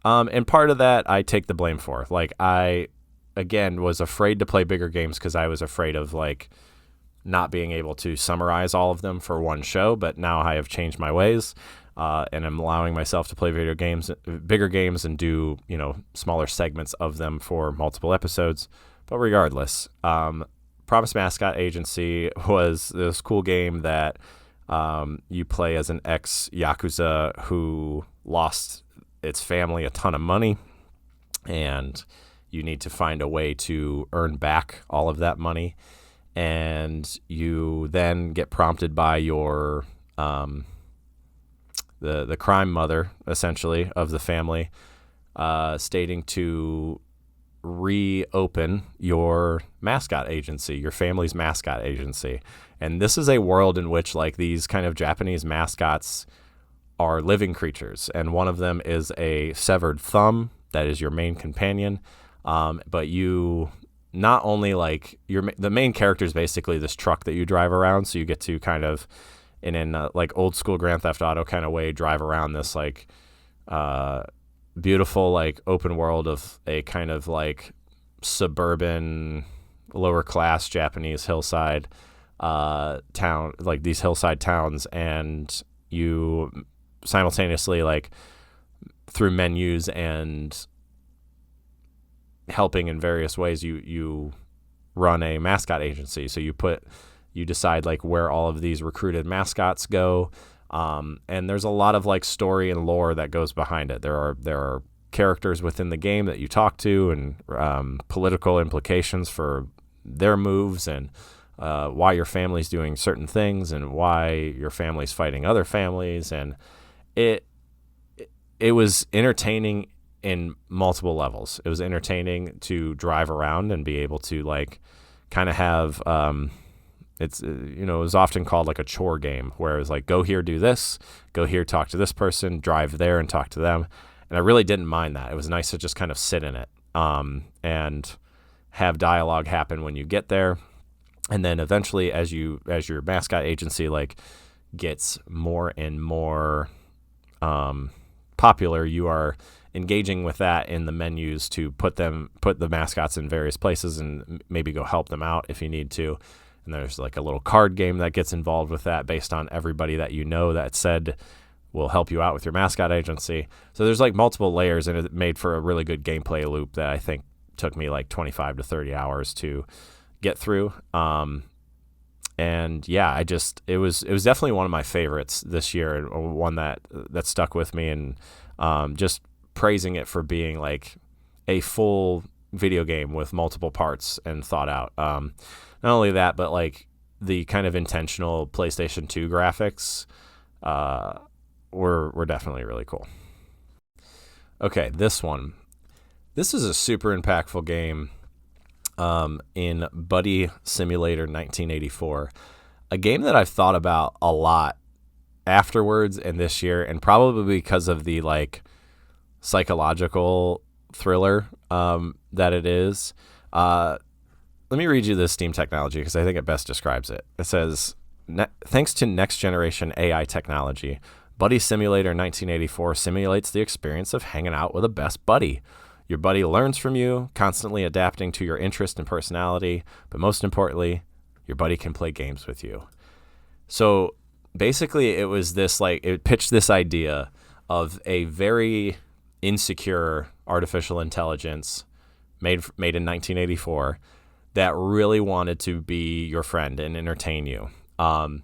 And part of that I take the blame for. Like I, again, was afraid to play bigger games because I was afraid of like not being able to summarize all of them for one show. But now I have changed my ways, and I'm allowing myself to play bigger games, and do, you know, smaller segments of them for multiple episodes. But regardless, Promise Mascot Agency was this cool game that you play as an ex-Yakuza who lost its family a ton of money, and you need to find a way to earn back all of that money. And you then get prompted by your the crime mother, essentially, of the family, stating to reopen your mascot agency, your family's mascot agency. And this is a world in which like these kind of Japanese mascots are living creatures, and one of them is a severed thumb that is your main companion. But you not only like the main character is basically this truck that you drive around, so you get to kind of in like old school Grand Theft Auto kind of way drive around this like beautiful like open world of a kind of like suburban lower class Japanese hillside town, like these hillside towns. And you simultaneously, like through menus and helping in various ways, you run a mascot agency. So you decide like where all of these recruited mascots go. And there's a lot of like story and lore that goes behind it. There are characters within the game that you talk to, and political implications for their moves, and why your family's doing certain things, and why your family's fighting other families. And it was entertaining in multiple levels. It was entertaining to drive around and be able to like kind of have it's, you know, it was often called like a chore game, where it was like, go here, do this, go here, talk to this person, drive there and talk to them. And I really didn't mind that. It was nice to just kind of sit in it, and have dialogue happen when you get there. And then eventually, as your mascot agency like gets more and more popular, you are engaging with that in the menus to put the mascots in various places and maybe go help them out if you need to. And there's like a little card game that gets involved with that based on everybody that you know that said will help you out with your mascot agency. So there's like multiple layers, and it made for a really good gameplay loop that I think took me like 25 to 30 hours to get through. And yeah, it was definitely one of my favorites this year, and one that stuck with me, and just praising it for being like a full video game with multiple parts and thought out. Not only that, but like the kind of intentional PlayStation 2 graphics were definitely really cool. Okay, this is a super impactful game in Buddy Simulator 1984, a game that I've thought about a lot afterwards and this year, and probably because of the like psychological thriller that it is. Let me read you this Steam technology because I think it best describes it. It says, thanks to next generation AI technology, Buddy Simulator 1984 simulates the experience of hanging out with a best buddy. Your buddy learns from you, constantly adapting to your interest and personality, but most importantly, your buddy can play games with you. So basically it was this like, it pitched this idea of a very insecure artificial intelligence made in 1984 that really wanted to be your friend and entertain you. And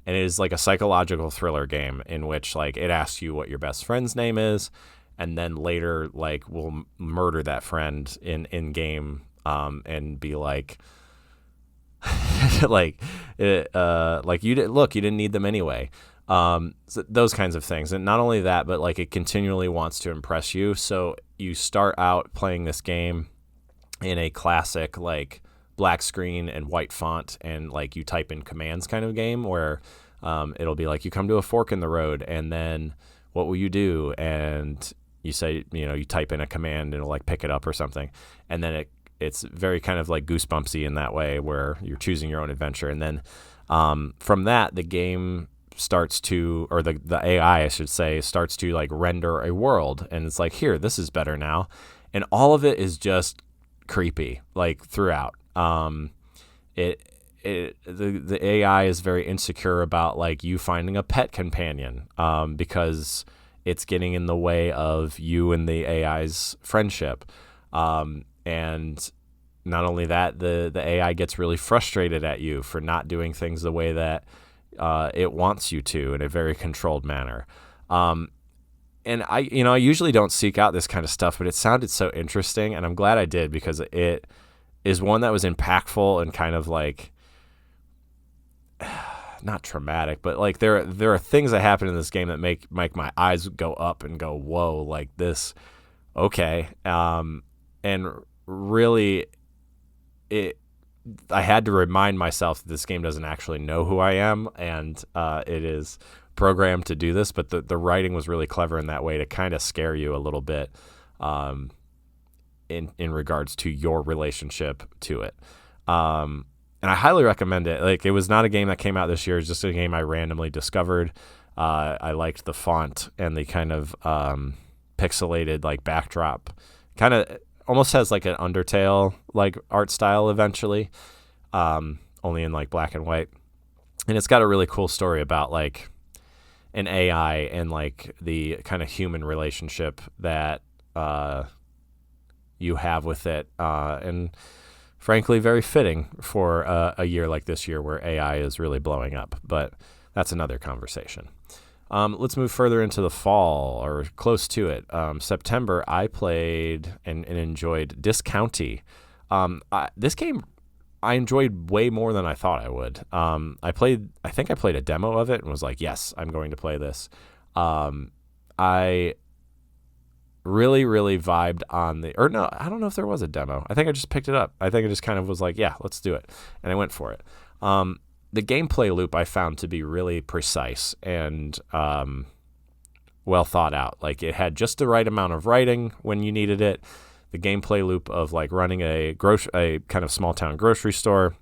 it is like a psychological thriller game in which like it asks you what your best friend's name is, and then later like will murder that friend in game and be like like you didn't need them anyway. So those kinds of things. And not only that, but like it continually wants to impress you. So you start out playing this game in a classic like black screen and white font, and like you type in commands kind of game where it'll be like you come to a fork in the road, and then what will you do? And you say, you type in a command and it'll like pick it up or something. And then it's very kind of like Goosebumpsy in that way where you're choosing your own adventure. And then from that, the game starts to, or the AI, I should say, starts to like render a world. And it's like, here, this is better now. And all of it is just creepy, like throughout. The AI is very insecure about like you finding a pet companion because it's getting in the way of you and the AI's friendship. And not only that, the AI gets really frustrated at you for not doing things the way that it wants you to in a very controlled manner. And I usually don't seek out this kind of stuff, but it sounded so interesting, and I'm glad I did because it is one that was impactful and kind of like not traumatic, but like there are things that happen in this game that make my eyes go up and go, whoa, like this, okay. And really I had to remind myself that this game doesn't actually know who I am, and it is programmed to do this, but the writing was really clever in that way to kind of scare you a little bit in regards to your relationship to it. And I highly recommend it. Like, it was not a game that came out this year. It's just a game I randomly discovered. I liked the font and the kind of pixelated like backdrop. Kind of almost has like an Undertale like art style eventually, only in like black and white. And it's got a really cool story about like an AI and like the kind of human relationship that you have with it, and frankly very fitting for a year like this year where AI is really blowing up, but that's another conversation. Let's move further into the fall, or close to it. September, I played and enjoyed Discounty. This game I enjoyed way more than I thought I would. I think I played a demo of it and was like, yes, I'm going to play this. I really, really vibed on I don't know if there was a demo. I think I just picked it up. I think I just kind of was like, yeah, let's do it. And I went for it. The gameplay loop I found to be really precise and well thought out. Like, it had just the right amount of writing when you needed it. The gameplay loop of like running a kind of small town grocery store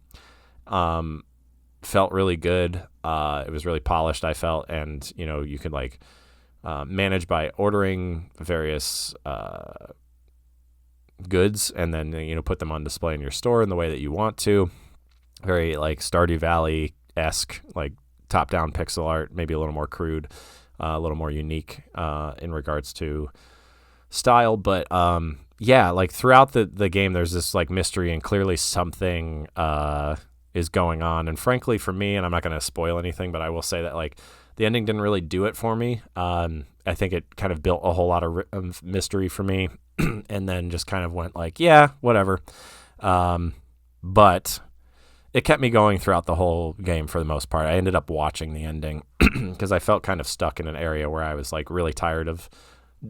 Felt really good. It was really polished, I felt, and you could manage by ordering various goods and then put them on display in your store in the way that you want to. Very Stardew Valley-esque, top-down pixel art, maybe a little more crude, a little more unique in regards to style. But throughout the game, there's this mystery, and clearly something is going on. And frankly, for me, and I'm not going to spoil anything, but I will say that the ending didn't really do it for me. I think it kind of built a whole lot of mystery for me, and then just kind of went whatever. But it kept me going throughout the whole game for the most part. I ended up watching the ending because I felt kind of stuck in an area where I was really tired of.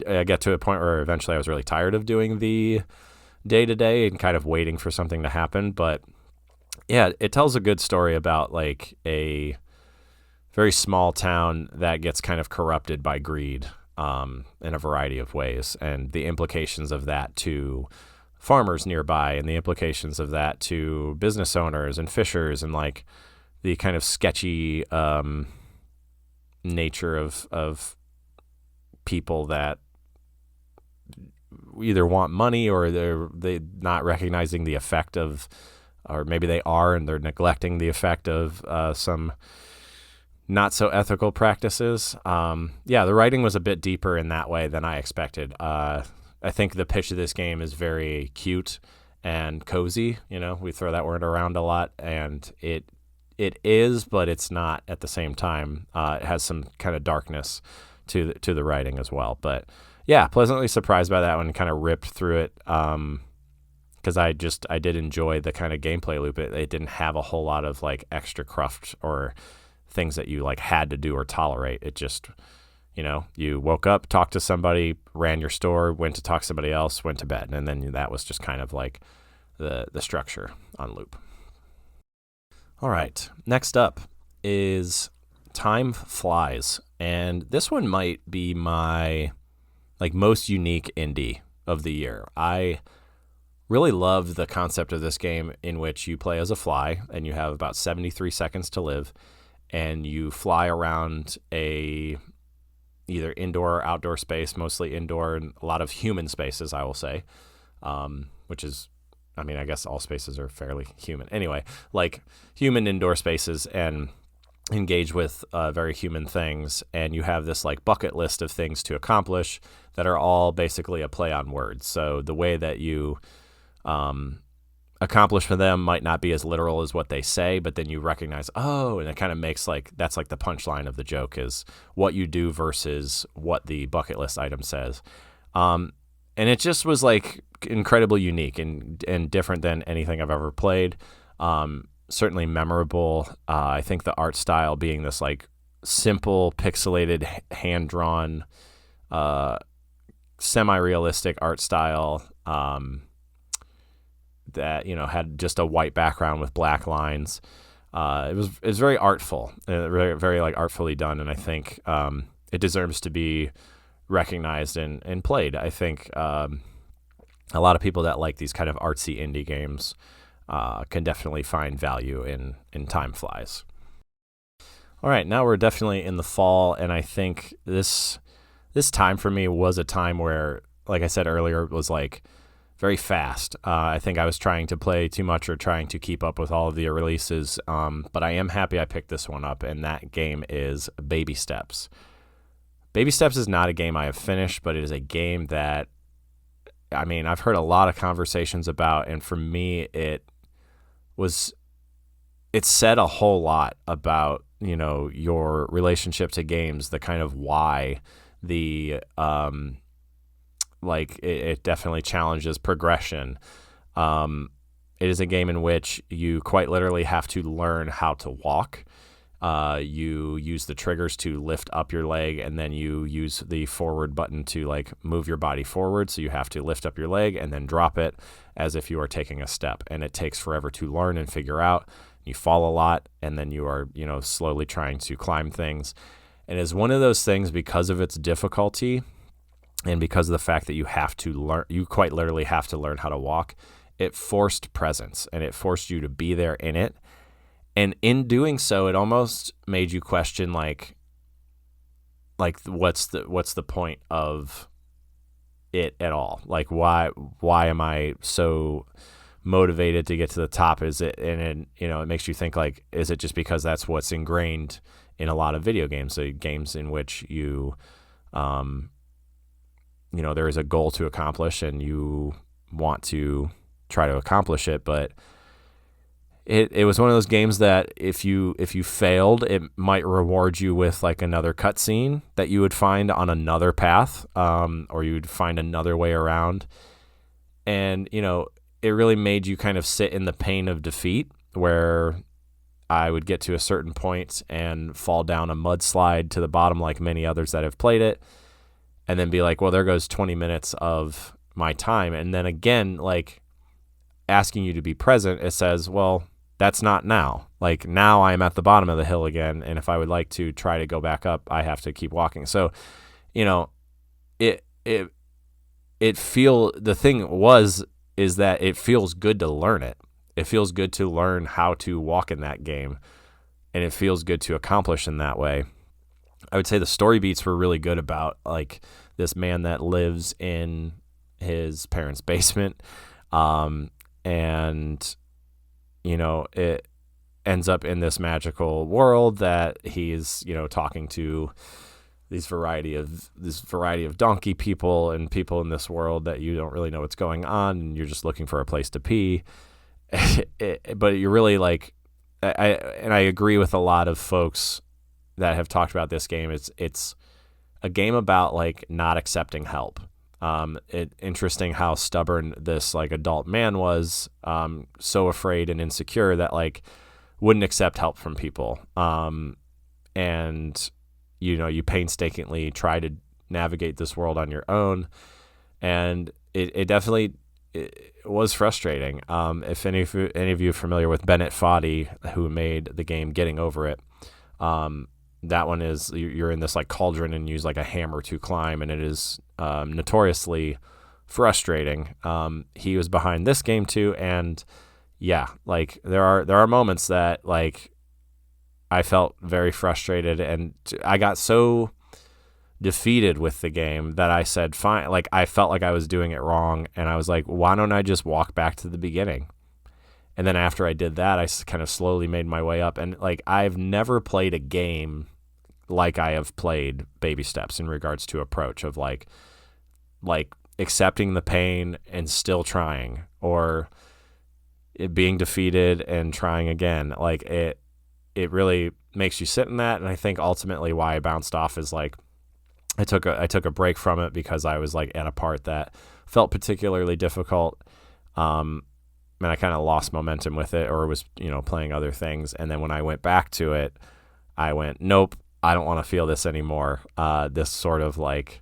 I get to a point where eventually I was really tired of doing the day-to-day and kind of waiting for something to happen. But yeah, it tells a good story about a very small town that gets kind of corrupted by greed in a variety of ways, and the implications of that to farmers nearby, and the implications of that to business owners and fishers, and the kind of sketchy nature of people that either want money or they not recognizing the effect of, or maybe they are and they're neglecting the effect of some not so ethical practices. The writing was a bit deeper in that way than I expected. I think the pitch of this game is very cute and cozy. We throw that word around a lot, and it is, but it's not at the same time. It has some kind of darkness to the writing as well. But yeah, pleasantly surprised by that one. Kind of ripped through it because I did enjoy the kind of gameplay loop. It didn't have a whole lot of extra cruft or things that you had to do or tolerate. It just, you woke up, talked to somebody, ran your store, went to talk to somebody else, went to bed, and then that was just kind of the structure on loop. All right, next up is Time Flies, and this one might be my most unique indie of the year. I really loved the concept of this game, in which you play as a fly and you have about 73 seconds to live, and you fly around a either indoor or outdoor space, mostly indoor, and a lot of human spaces, I will say, which is, I guess all spaces are fairly human. Anyway, human indoor spaces, and engage with very human things. And you have this bucket list of things to accomplish that are all basically a play on words. So the way that you accomplish for them might not be as literal as what they say, but then you recognize, and it kind of makes that's the punchline of the joke, is what you do versus what the bucket list item says. And it just was incredibly unique and different than anything I've ever played. Certainly memorable. I think the art style being this simple, pixelated, hand-drawn, semi-realistic art style, that had just a white background with black lines. It was very artful, very, very artfully done, and I think it deserves to be recognized and played. I think a lot of people that like these kind of artsy indie games can definitely find value in Time Flies. All right, now we're definitely in the fall, and I think this time for me was a time where, like I said earlier, it was very fast. I think I was trying to play too much or trying to keep up with all of the releases, but I am happy I picked this one up, and that game is Baby Steps. Baby Steps is not a game I have finished, but it is a game that, I've heard a lot of conversations about, and for me, it said a whole lot about, your relationship to games, the kind of why, the it definitely challenges progression. It is a game in which you quite literally have to learn how to walk. You use the triggers to lift up your leg, and then you use the forward button to move your body forward. So you have to lift up your leg and then drop it as if you are taking a step. And it takes forever to learn and figure out. You fall a lot, and then you are, slowly trying to climb things. And it's one of those things, because of its difficulty and because of the fact that you have to learn, you quite literally have to learn how to walk, it forced presence, and it forced you to be there in it. And in doing so, it almost made you question like what's the point of it at all? Like why am I so motivated to get to the top? Is it, and it makes you think like, is it just because that's what's ingrained in a lot of video games, so games in which you there is a goal to accomplish and you want to try to accomplish it, but it was one of those games that if you failed, it might reward you with like another cutscene that you would find on another path, or you would find another way around. And, it really made you kind of sit in the pain of defeat, where I would get to a certain point and fall down a mudslide to the bottom like many others that have played it, and then be like, well, there goes 20 minutes of my time. And then again, like asking you to be present, it says, well, that's not now. Like now I'm at the bottom of the hill again, and if I would like to try to go back up, I have to keep walking. So, the thing is that it feels good to learn it. It feels good to learn how to walk in that game, and it feels good to accomplish in that way. I would say the story beats were really good about like this man that lives in his parents' basement, and it ends up in this magical world that he's talking to this variety of donkey people and people in this world that you don't really know what's going on, and you're just looking for a place to pee. But you're really like, I agree with a lot of folks that have talked about this game. It's a game about like not accepting help. Interesting how stubborn this like adult man was, so afraid and insecure that like wouldn't accept help from people. And you painstakingly try to navigate this world on your own, and it definitely was frustrating. If any of you are familiar with Bennett Foddy, who made the game Getting Over It, that one is you're in this like cauldron and use like a hammer to climb, and it is notoriously frustrating. He was behind this game too, and yeah, like there are moments that like I felt very frustrated, and I got so defeated with the game that I said, fine, like I felt like I was doing it wrong, and I was like, why don't I just walk back to the beginning? And then after I did that, I kind of slowly made my way up, and like I've never played a game like I have played Baby Steps in regards to approach of like accepting the pain and still trying, or it being defeated and trying again. Like it really makes you sit in that. And I think ultimately why I bounced off is like I took a break from it because I was like at a part that felt particularly difficult, and I kind of lost momentum with it, or was playing other things. And then when I went back to it, I went, nope, I don't want to feel this anymore. This sort of like,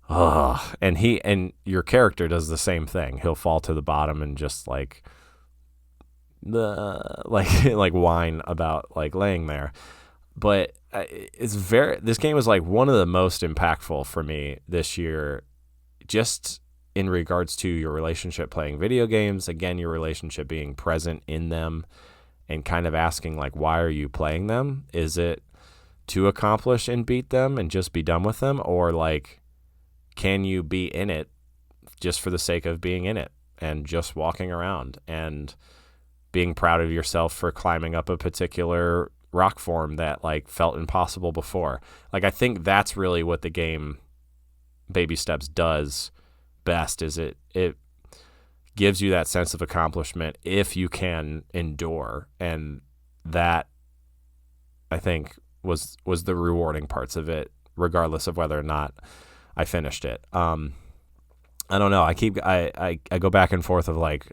and your character does the same thing. He'll fall to the bottom and just like like whine about like laying there. But this game was like one of the most impactful for me this year, just in regards to your relationship playing video games. Again, your relationship being present in them and kind of asking like, why are you playing them? Is it to accomplish and beat them and just be done with them? Or like, can you be in it just for the sake of being in it and just walking around and being proud of yourself for climbing up a particular rock form that like felt impossible before? Like, I think that's really what the game Baby Steps does best, is it gives you that sense of accomplishment if you can endure. And that, I think, was the rewarding parts of it, regardless of whether or not I finished it. I don't know. I go back and forth of like,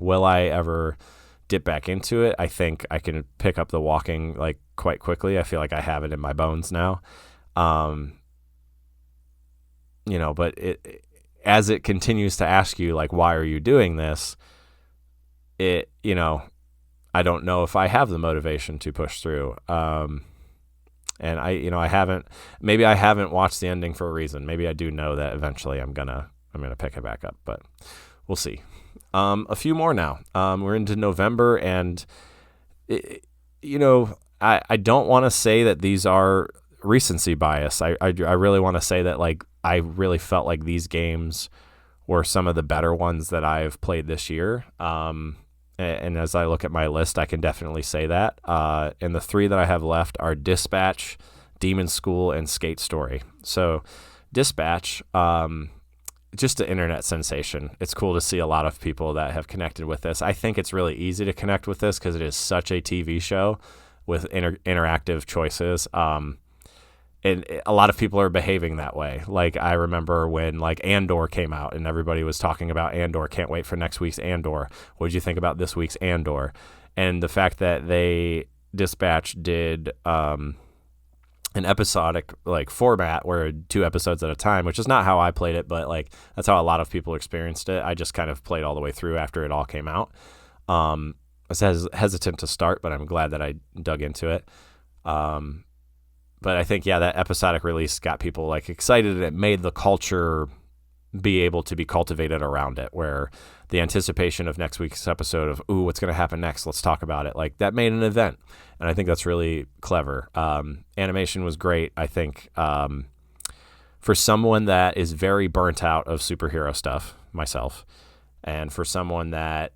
will I ever dip back into it? I think I can pick up the walking like quite quickly. I feel like I have it in my bones now. But it as it continues to ask you like, why are you doing this? I don't know if I have the motivation to push through. And I haven't watched the ending for a reason. Maybe I do know that eventually I'm gonna pick it back up, but we'll see. A few more now. We're into November, and I don't want to say that these are recency bias. I really want to say that like I really felt like these games were some of the better ones that I've played this year. And as I look at my list, I can definitely say that. And the 3 that I have left are Dispatch, Demonschool, and Skate Story. So Dispatch, just an internet sensation. It's cool to see a lot of people that have connected with this. I think it's really easy to connect with this because it is such a TV show with interactive choices. And a lot of people are behaving that way. Like I remember when like Andor came out and everybody was talking about Andor. Can't wait for next week's Andor. What did you think about this week's Andor? And the fact that Dispatch did an episodic like format where 2 episodes at a time, which is not how I played it, but like that's how a lot of people experienced it. I just kind of played all the way through after it all came out. I was hesitant to start, but I'm glad that I dug into it. But I think, that episodic release got people like excited, and it made the culture be able to be cultivated around it, where the anticipation of next week's episode of, ooh, what's going to happen next? Let's talk about it. Like that made an event. And I think that's really clever. Animation was great. I think, for someone that is very burnt out of superhero stuff, myself, and for someone that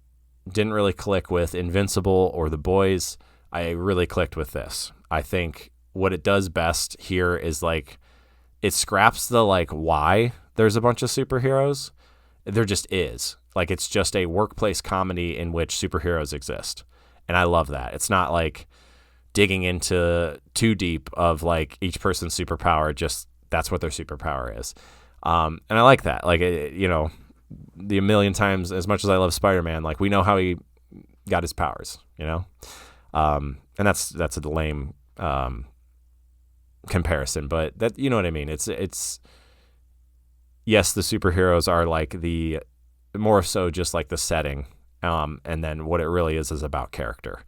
didn't really click with Invincible or The Boys, I really clicked with this. I think what it does best here is like it scraps the like why there's a bunch of superheroes. There just is. Like it's just a workplace comedy in which superheroes exist. And I love that. It's not like digging into too deep of like each person's superpower, just that's what their superpower is. And I like that. Like, the a million times, as much as I love Spider-Man, like we know how he got his powers, and that's a lame comparison, but that, you know what I mean? It's yes, the superheroes are like the more so just like the setting, and then what it really is about character,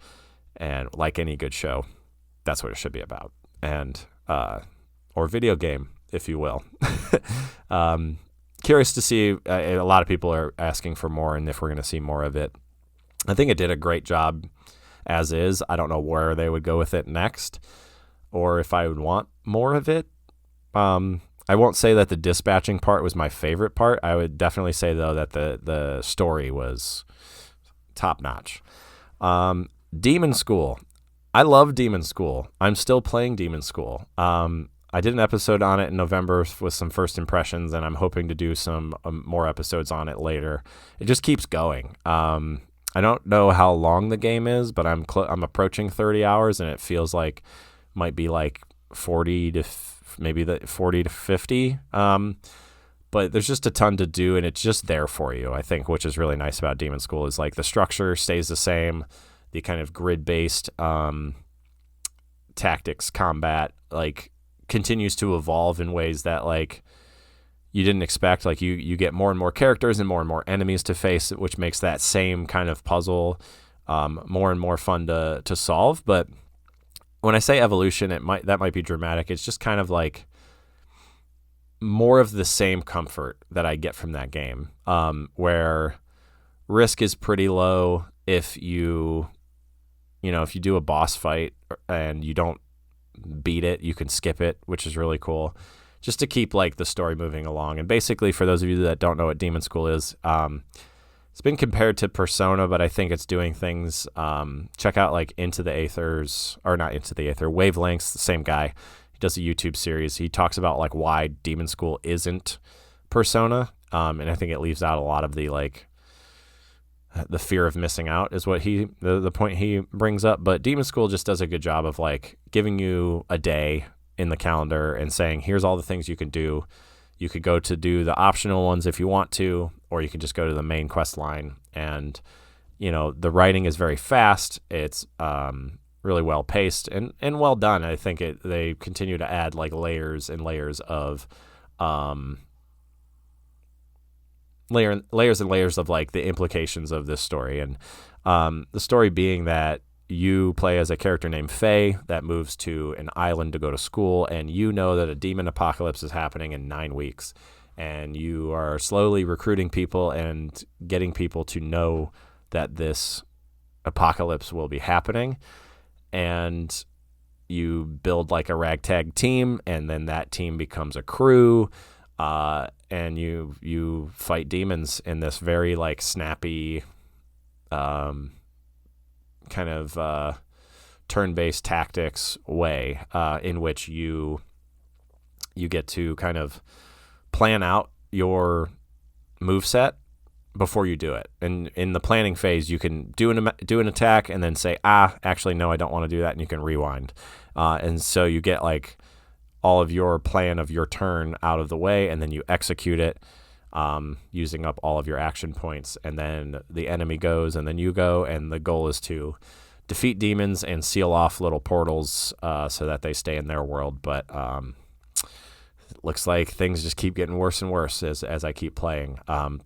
and like any good show, that's what it should be about, and or video game, if you will. Curious to see. A lot of people are asking for more, and if we're going to see more of it. I think it did a great job as is. I don't know where they would go with it next, or if I would want more of it. I won't say that the dispatching part was my favorite part. I would definitely say, though, that the story was top-notch. Demonschool. I love Demonschool. I'm still playing Demonschool. I did an episode on it in November with some first impressions, and I'm hoping to do some more episodes on it later. It just keeps going. I don't know how long the game is, but I'm approaching 30 hours, and it feels like might be like 40 to maybe the 40 to 50. But there's just a ton to do, and it's just there for you, I think, which is really nice about Demonschool is like the structure stays the same, the kind of grid-based tactics combat like continues to evolve in ways that like you didn't expect. Like you get more and more characters and more enemies to face, which makes that same kind of puzzle more and more fun to solve. But when I say evolution, that might be dramatic. It's just kind of like more of the same comfort that I get from that game, where risk is pretty low. If you do a boss fight and you don't beat it, you can skip it, which is really cool, just to keep like the story moving along. And basically, for those of you that don't know what Demonschool is, it's been compared to Persona, but I think it's doing things. Check out like Into the Aethers, or not Into the Aether, Wavelengths, the same guy. He does a YouTube series. He talks about like why Demonschool isn't Persona, and I think it leaves out a lot of the like the fear of missing out is what the point he brings up. But Demonschool just does a good job of like giving you a day in the calendar and saying, here's all the things you can do. You could go to do the optional ones if you want to, or you can just go to the main quest line. And, the writing is very fast. It's really well paced and well done. I think they continue to add like layers and layers of layers and layers of like the implications of this story. And the story being that you play as a character named Faye that moves to an island to go to school, and you know that a demon apocalypse is happening in 9 weeks, and you are slowly recruiting people and getting people to know that this apocalypse will be happening. and you build like a ragtag team, and then that team becomes a crew, and you fight demons in this very like snappy kind of turn-based tactics way, in which you get to kind of plan out your moveset before you do it. And in the planning phase, you can do an attack and then say, actually, no, I don't want to do that. And you can rewind. And so you get like all of your plan of your turn out of the way, and then you execute it, using up all of your action points. And then the enemy goes, and then you go. And the goal is to defeat demons and seal off little portals so that they stay in their world. But looks like things just keep getting worse and worse as I keep playing.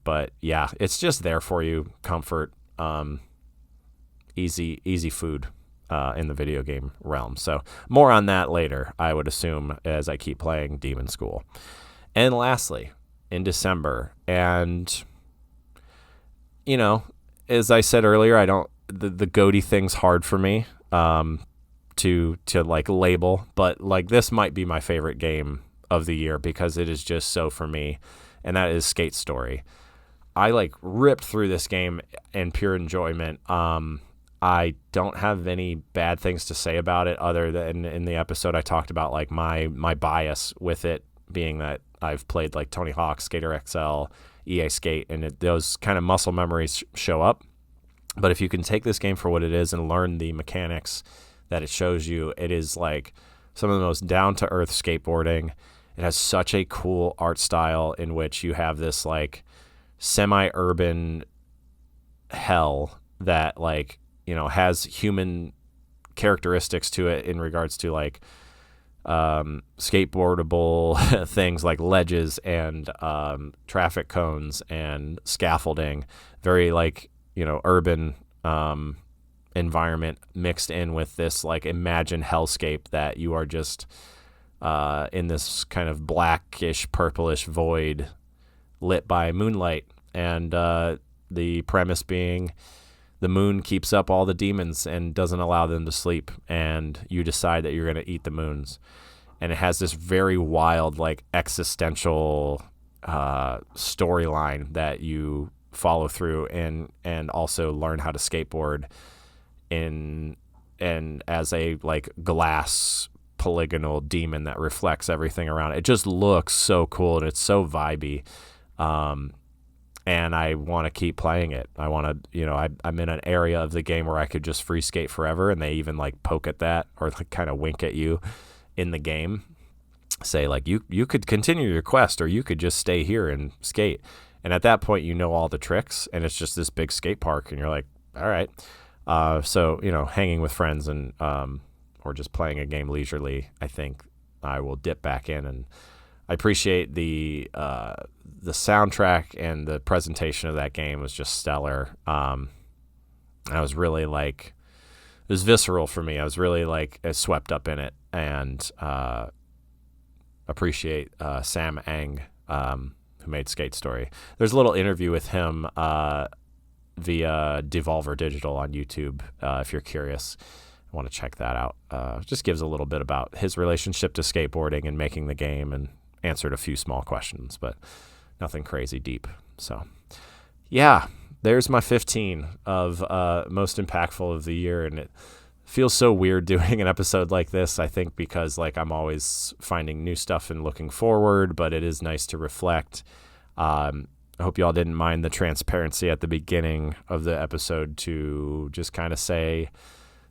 But yeah, it's just there for you. Comfort, easy food in the video game realm. So more on that later, I would assume, as I keep playing Demonschool. And lastly, in December, and as I said earlier, the GOTY thing's hard for me to like label, but like this might be my favorite game of the year because it is just so for me, and that is Skate Story. I like ripped through this game in pure enjoyment. I don't have any bad things to say about it, other than in the episode I talked about like my bias with it being that I've played like Tony Hawk, Skater XL, EA Skate, and those kind of muscle memories show up. But if you can take this game for what it is and learn the mechanics that it shows you, it is like some of the most down-to-earth skateboarding. It has such a cool art style in which you have this like semi-urban hell that like, has human characteristics to it in regards to like skateboardable things like ledges and traffic cones and scaffolding. Very like, urban environment mixed in with this like imagined hellscape that you are just in this kind of blackish, purplish void lit by moonlight. And the premise being the moon keeps up all the demons and doesn't allow them to sleep, and you decide that you're going to eat the moons. And it has this very wild, like, existential storyline that you follow through and also learn how to skateboard and as a like glass polygonal demon that reflects everything around it. It just looks so cool, and it's so vibey. And I want to keep playing it. I want to, I'm in an area of the game where I could just free skate forever, and they even like poke at that or like kind of wink at you in the game. Say like, you could continue your quest, or you could just stay here and skate. And at that point, all the tricks, and it's just this big skate park, and you're like, all right. So, hanging with friends and or just playing a game leisurely, I think I will dip back in. And I appreciate the soundtrack, and the presentation of that game was just stellar. I was really like, it was visceral for me. I was really like swept up in it, and appreciate Sam Ang, who made Skate Story. There's a little interview with him via Devolver Digital on YouTube. If you're curious, I want to check that out. Just gives a little bit about his relationship to skateboarding and making the game, and answered a few small questions, but nothing crazy deep. So yeah, there's my 15 of most impactful of the year. And it feels so weird doing an episode like this, I think, because like I'm always finding new stuff and looking forward, but it is nice to reflect. I hope y'all didn't mind the transparency at the beginning of the episode to just kind of say,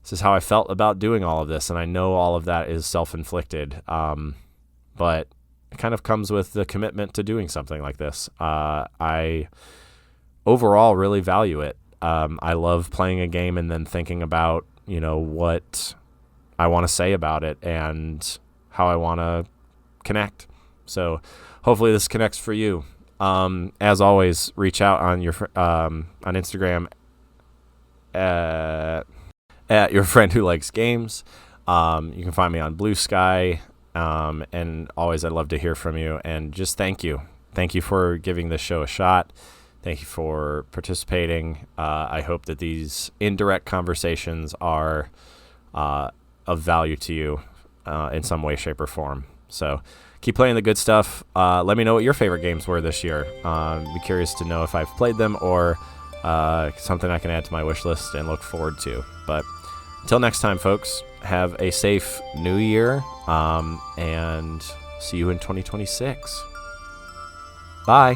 this is how I felt about doing all of this. And I know all of that is self-inflicted, but it kind of comes with the commitment to doing something like this. I overall really value it. I love playing a game and then thinking about, what I want to say about it and how I want to connect. So hopefully this connects for you. As always, reach out on on Instagram at your friend who likes games. You can find me on Blue Sky. And always, I'd love to hear from you, and just thank you. Thank you for giving this show a shot. Thank you for participating. I hope that these indirect conversations are of value to you in some way, shape, or form. So keep playing the good stuff. Let me know what your favorite games were this year. Be curious to know if I've played them or something I can add to my wish list and look forward to. But until next time, folks, have a safe new year, and see you in 2026. Bye.